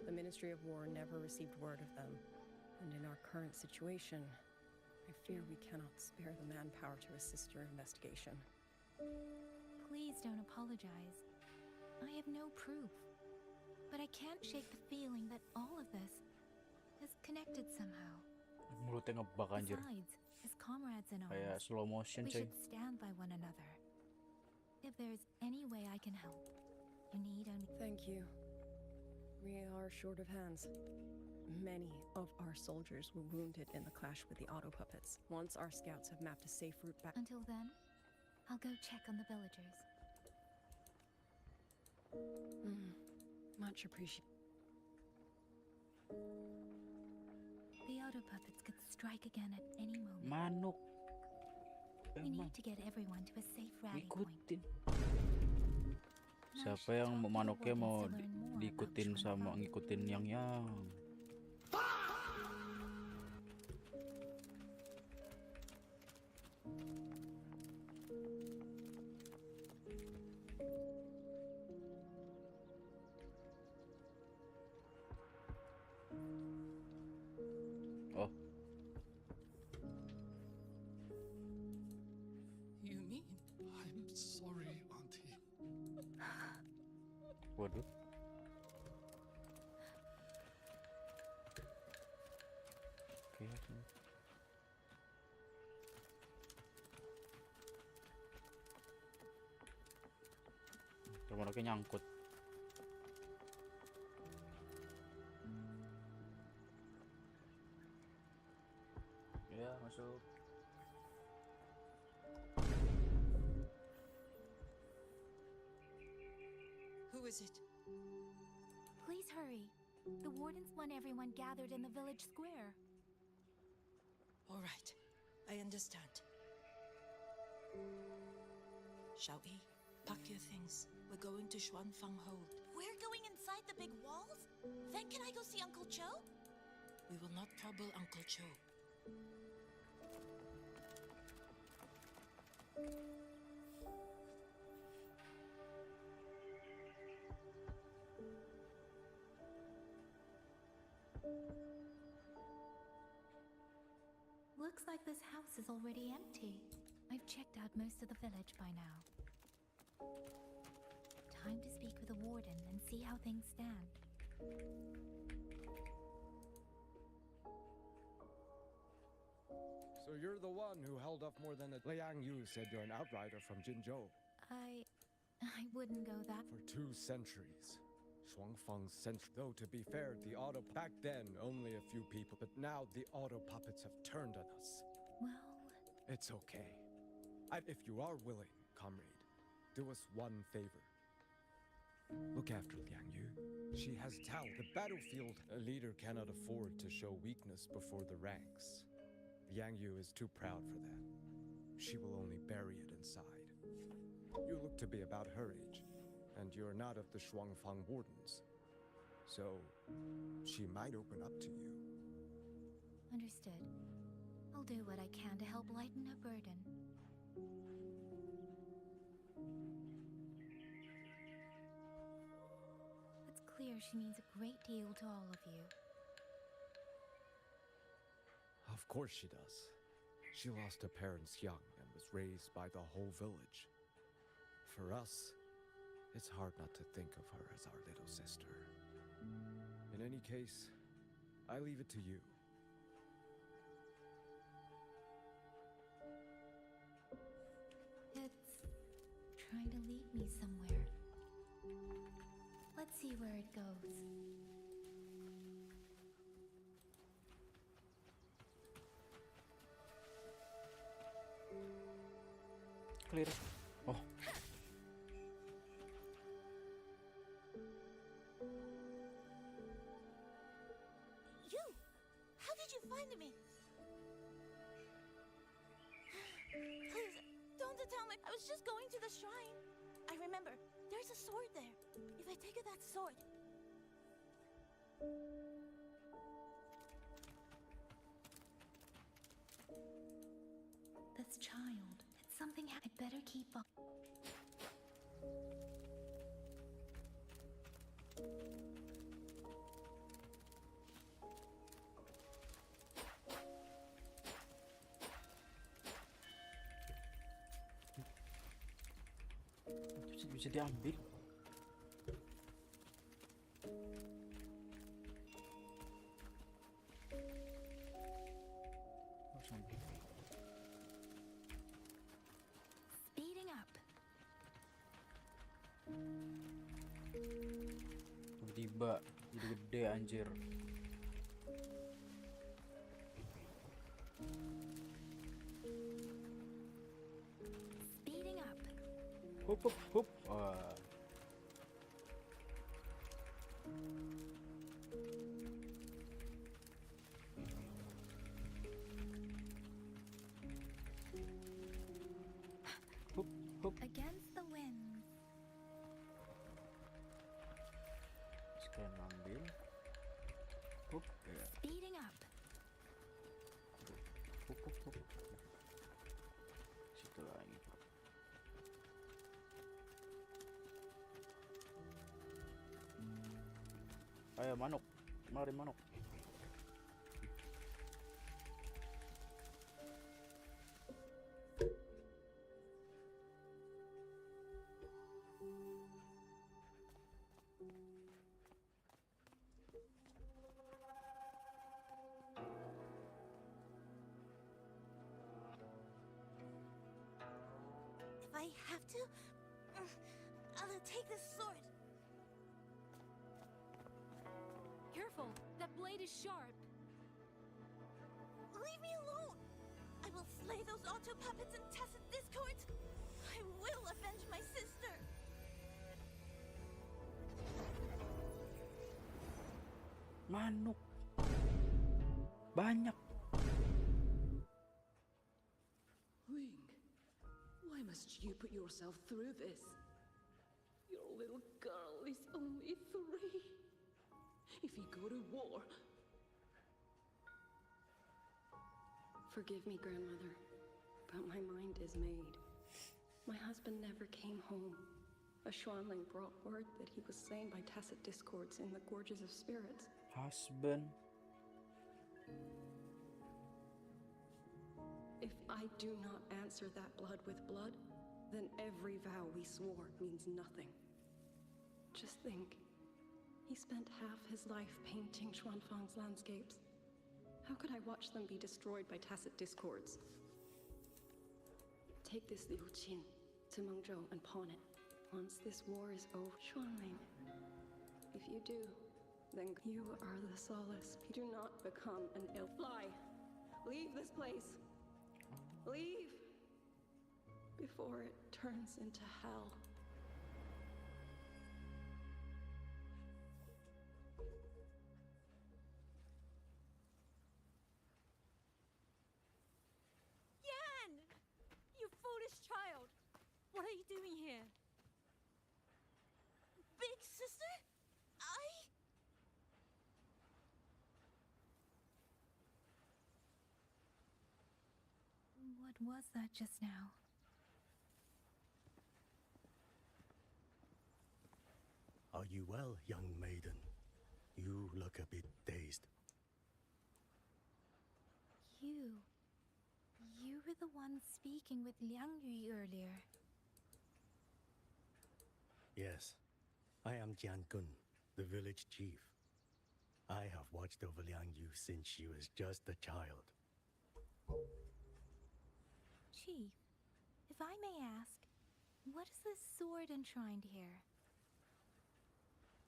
The Ministry of War never received word of them, and in our current situation, I fear we cannot spare the manpower to assist your investigation. Please don't apologize. I have no proof. But I can't shake the feeling that all of this is connected somehow. Mulutnya ngebak anjir. Besides, as comrades in Kayak arms, slow motion, we coy. should stand by one another. If there's any way I can help, you need only... Thank you. We are short of hands. Many of our soldiers were wounded in the clash with the auto puppets. Once our scouts have mapped a safe route back... Until then, I'll go check on the villagers. Much appreciated. The auto puppets could strike again at any moment. Manuk. We need to get everyone to a safe rally point. Ikutin. Siapa yang manuknya mau diikutin sama ngikutin yang Oh. You mean? I'm sorry, Auntie. Waduh. Oke. Rumahnya nyangkut. Ya, masuk. Who is it? Please hurry. The wardens want everyone gathered in the village square. All right, I understand. Shall we? Pack your things. We're going to Xuanfang Hold. We're going inside the big walls? Then can I go see Uncle Joe? We will not trouble Uncle Joe. Looks like this house is already empty. I've checked out most of the village by now. Time to speak with the warden and see how things stand. So you're the one who held up more than a... Liang Yu said you're an outrider from Jinzhou. I wouldn't go that... For 2 centuries. Shuangfeng's century. Though, to be fair, the auto... Back then, only a few people. But now, the auto puppets have turned on us. Well... It's okay. If you are willing, comrade, do us one favor. Look after Liang Yu. She has talent. The battlefield, a leader cannot afford to show weakness before the ranks. Liang Yu is too proud for that. She will only bury it inside. You look to be about her age, and you're not of the Shuangfang wardens. So, she might open up to you. Understood. I'll do what I can to help lighten her burden. It's clear she means a great deal to all of you. Of course she does. She lost her parents young and was raised by the whole village. For us, it's hard not to think of her as our little sister. In any case, I leave it to you. It's trying to lead me somewhere. Let's see where it goes. clear. Oh. You! How did you find me? Please, don't tell me. I was just going to the shrine. I remember, there's a sword there. If I take that sword... This child, it's something I'd better keep up. Bisa diambil. Harus ambil. Speeding up. Tiba-tiba jadi gede anjir. Speeding up. Hup hup hup. Wah. Hup hup. Against the wind. Sekian ambil. Hup ya. Speeding up. Hup hup hup. Situ lagi. Ayo manuk, mari manuk. If I have to, I'll take this sword. Careful! That blade is sharp! Leave me alone! I will slay those auto puppets and tacit discords! I will avenge my sister! Manuk. Banyak. Wing, why must you put yourself through this? Your little girl is only 3. If you go to war... Forgive me, Grandmother, but my mind is made. My husband never came home. A Schwanling brought word that he was slain by tacit discords in the Gorges of Spirits. Husband. If I do not answer that blood with blood, then every vow we swore means nothing. Just think. He spent half his life painting Xuanfang's landscapes. How could I watch them be destroyed by tacit discords? Take this little Qin to Mengzhou and pawn it. Once this war is over, Xuanling, if you do, then you are the solace. Do not become an ill. Fly! Leave this place! Leave! Before it turns into hell. Child, what are you doing here? Big sister? What was that just now? Are you well, young maiden? You look a bit dazed. You were the one speaking with Liang Yu earlier. Yes, I am Jian Gun, the village chief. I have watched over Liang Yu since she was just a child. Chief, if I may ask, what is this sword enshrined here?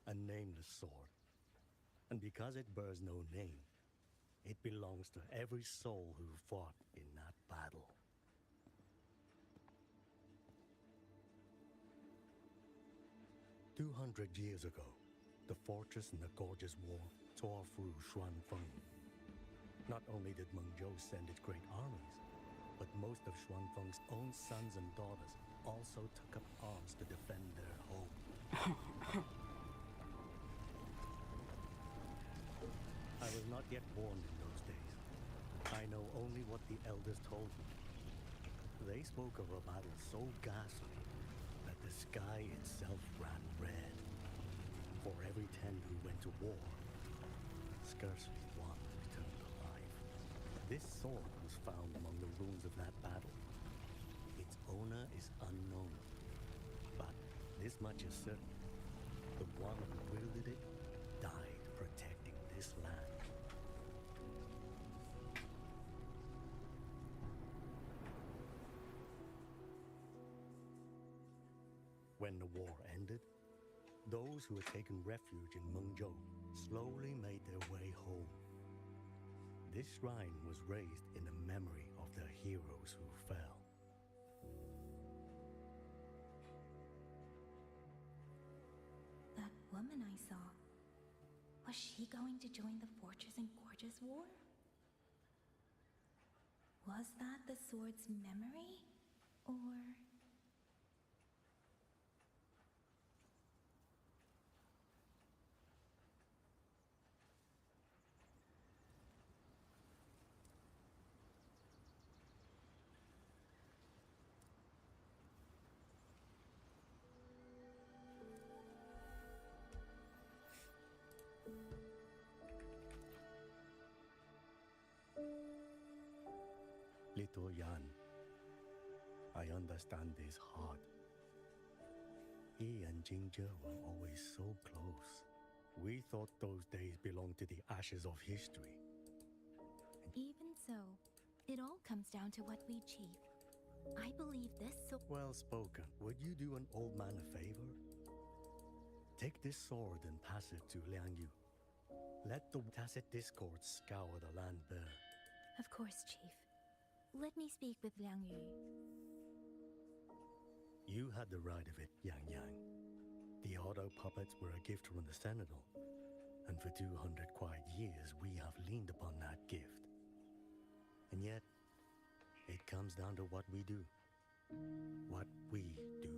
A nameless sword. And because it bears no name, it belongs to every soul who fought in that battle. 200 years ago, the fortress in the gorgeous war tore through Xuanfeng. Not only did Mengzhou send its great armies, but most of Xuanfeng's own sons and daughters also took up arms to defend their home. I was not yet born in those days. I know only what the elders told me. They spoke of a battle so ghastly that the sky itself ran red. For every 10 who went to war, scarcely one returned alive. This sword was found among the ruins of that battle. Its owner is unknown, but this much is certain. The one who wielded it died protecting this land. When the war ended, those who had taken refuge in Mengzhou slowly made their way home. This shrine was raised in the memory of the heroes who fell. That woman I saw, was she going to join the Fortress and Gorges War? Was that the sword's memory? Or... Little Yan, I understand this hard. He and Jingzhe were always so close. We thought those days belonged to the ashes of history. Even so, it all comes down to what we achieve. I believe this Well spoken. Would you do an old man a favor? Take this sword and pass it to Liang Yu. Let the tacit discord scour the land bare. Of course, Chief. Let me speak with Liang Yu. You had the right of it, Yang Yang. The auto puppets were a gift from the Sentinel, and for 200 quiet years we have leaned upon that gift. And yet, it comes down to what we do. What we do.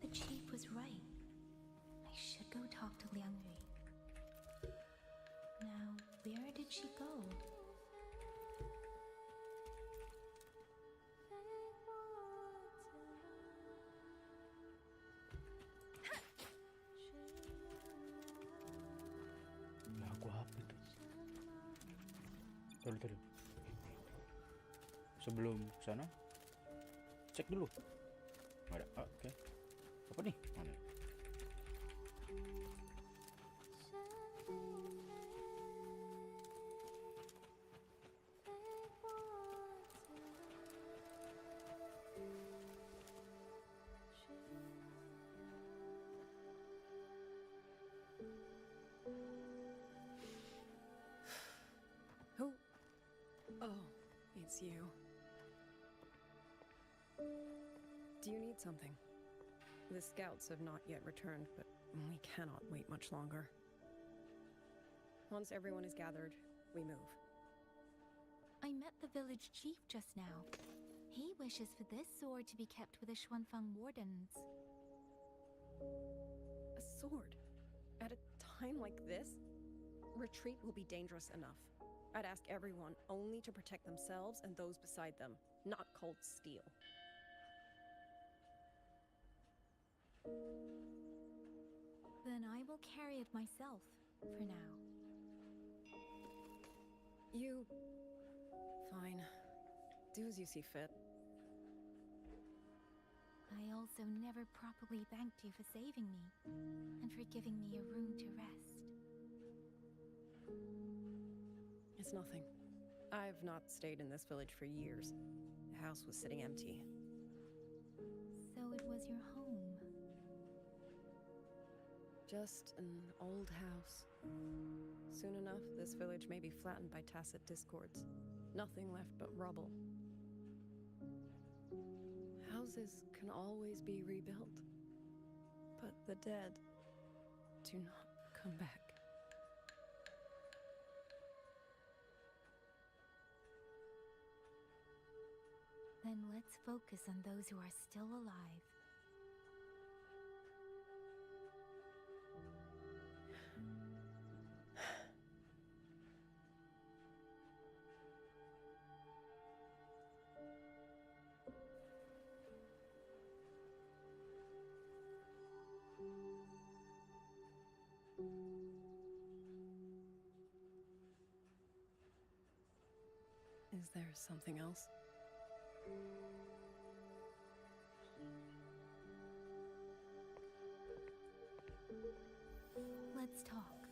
The chief was right. I should go talk to Liang Yu. Now, where did she go? Lagu apa itu? Taruh. Sebelum sana, cek dulu. Nggak ada. Ah, oke. Apa nih? Mana? Who? Oh, it's you. Do you need something? The scouts have not yet returned, but we cannot wait much longer. Once everyone is gathered, we move. I met the village chief just now. He wishes for this sword to be kept with the Xuanfeng wardens. A sword? At a time like this? Retreat will be dangerous enough. I'd ask everyone only to protect themselves and those beside them, not cold steel. Then I will carry it myself, for now. You... Fine. Do as you see fit. I also never properly thanked you for saving me, and for giving me a room to rest. It's nothing. I've not stayed in this village for years. The house was sitting empty. So it was your home. Just an old house. Soon enough, this village may be flattened by tacit discords. Nothing left but rubble. Houses can always be rebuilt, but the dead do not come back. Then let's focus on those who are still alive. Is there something else? Let's talk.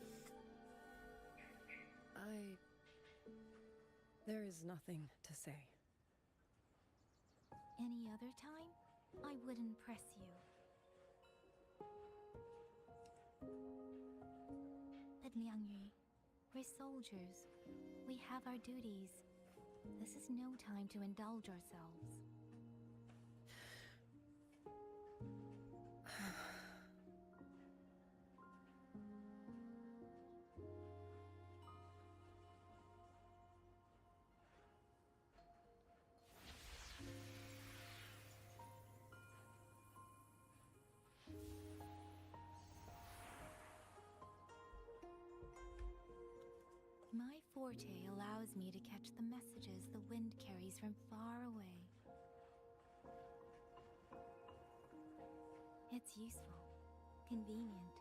There is nothing to say. Any other time, I wouldn't press you. But Liangyu, we're soldiers. We have our duties. This is no time to indulge ourselves. My forte allows me to catch the messages the wind carries from far away. It's useful, convenient.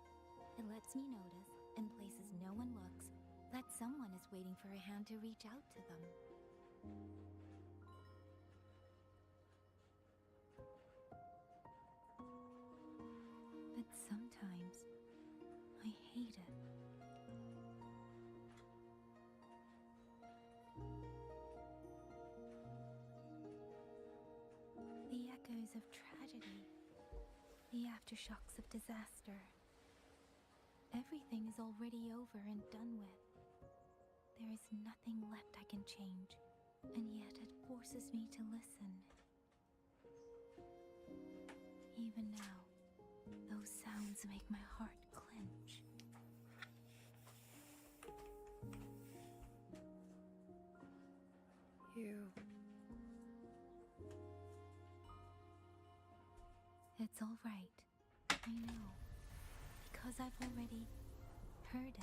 It lets me notice, in places no one looks, that someone is waiting for a hand to reach out to them. But sometimes, I hate it. The echoes of tragedy, the aftershocks of disaster. Everything is already over and done with. There is nothing left I can change, and yet it forces me to listen. Even now, those sounds make my heart clench. It's all right. I know. Because I've already heard it.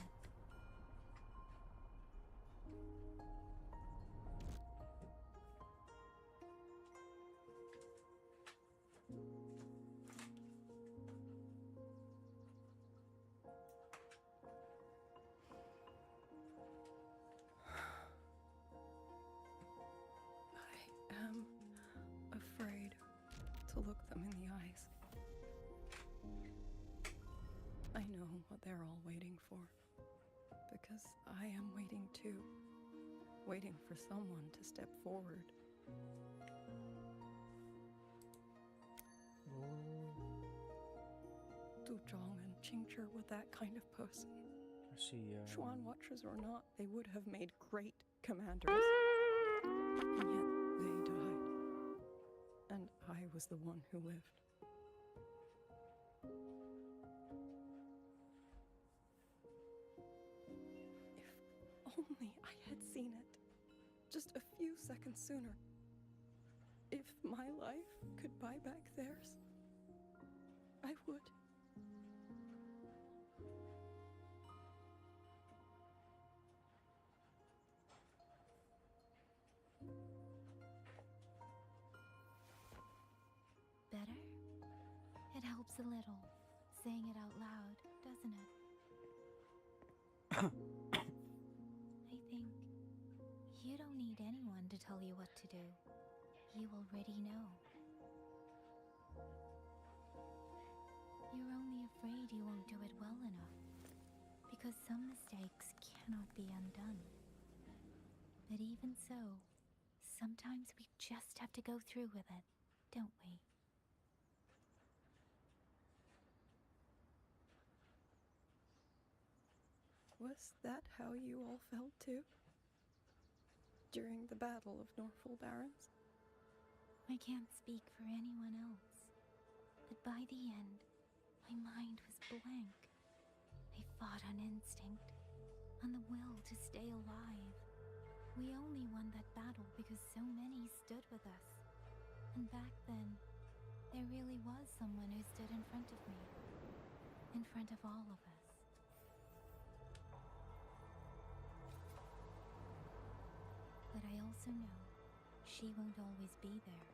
I am afraid to look them in the eyes. I know what they're all waiting for, because I am waiting too. Waiting for someone to step forward. Du Zhong and Qingzhi were that kind of person. Xuan Watchers or not, they would have made great commanders. And yet they died. And I was the one who lived. If only I had seen it. Just a few seconds sooner. If my life could buy back theirs, I would. Better? It helps a little, saying it out loud, doesn't it? I think you don't need anyone to tell you what to do. You already know. You're only afraid you won't do it well enough, because some mistakes cannot be undone. But even so, sometimes we just have to go through with it, don't we? Was that how you all felt too? During the Battle of Norfolk Barrens? I can't speak for anyone else, but by the end, my mind was blank. I fought on instinct, on the will to stay alive. We only won that battle because so many stood with us. And back then, there really was someone who stood in front of me. In front of all of us. But I also know she won't always be there.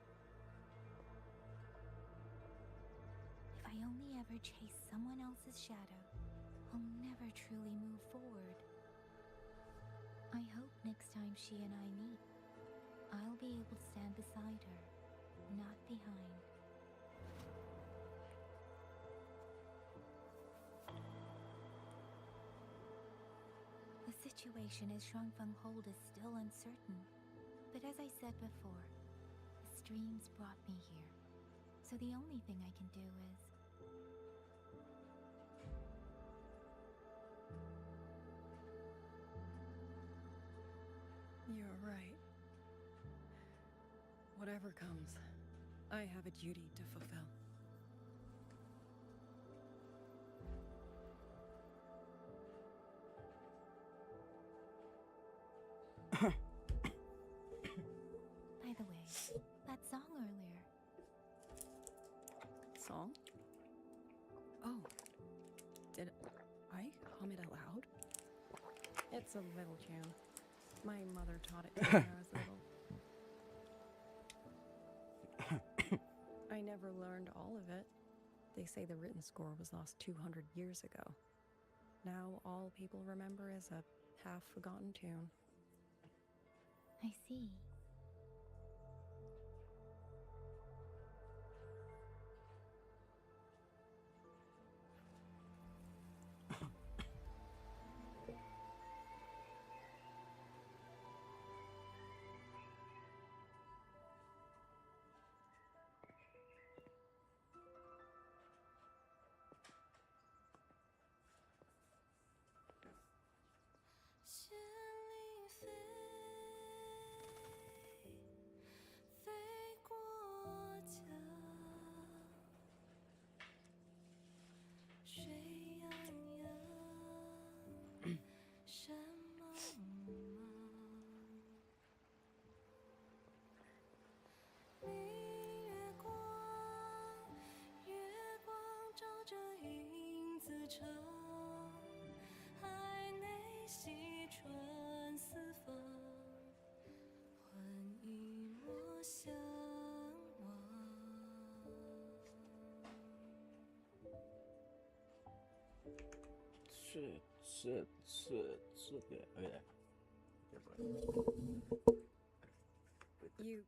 If I only ever chase someone else's shadow, I'll never truly move forward. I hope next time she and I meet, I'll be able to stand beside her, not behind. The situation as Shuangfeng Hold is still uncertain, but as I said before, the streams brought me here, so the only thing I can do is... You're right. Whatever comes, I have a duty to fulfill. By the way, that song earlier. Song? Oh. Did I hum it aloud? It's a little tune. My mother taught it to me when I was little. I never learned all of it. They say the written score was lost 200 years ago. Now all people remember is a half-forgotten tune. I see. You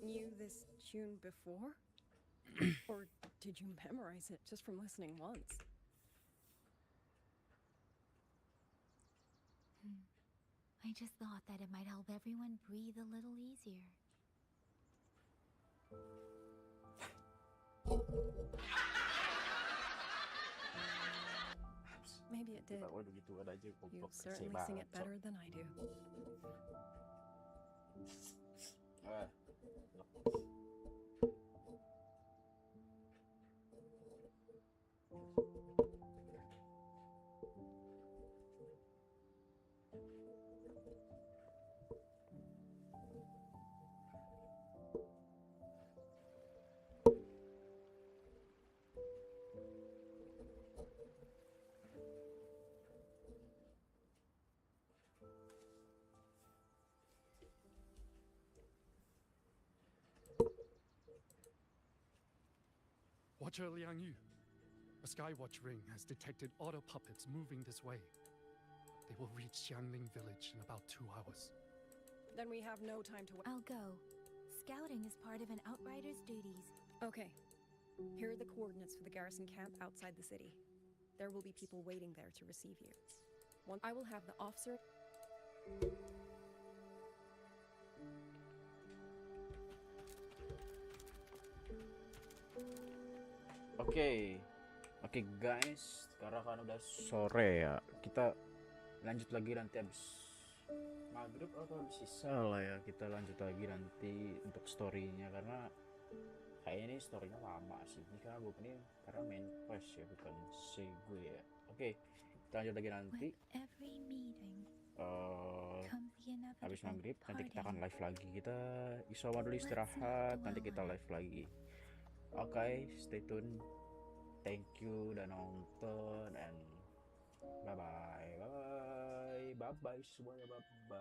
knew this tune before? Or did you memorize it just from listening once? I just thought that it might help everyone breathe a little easier. Maybe it did. You certainly sing it better than I do. Watcher Liang Yu, a Skywatch ring has detected auto puppets moving this way. They will reach Xiangling village in about 2 hours. Then we have no time to wait. I'll go. Scouting is part of an outrider's duties. Okay. Here are the coordinates for the garrison camp outside the city. There will be people waiting there to receive you. I will have the officer... Oke. Oke guys, sekarang kan udah sore ya. Kita lanjut lagi nanti habis maghrib atau habis sisa lah ya. Kita lanjut lagi nanti untuk storynya karena kayaknya ini storynya lama sih. Ini karena gue ini karena main quest ya, bukan segue ya. Oke, kita lanjut lagi nanti. Habis maghrib nanti kita akan live lagi. Kita isoman dulu istirahat, nanti kita live lagi. Oke, stay tune. Thank you udah nonton and bye bye semuanya, bye bye.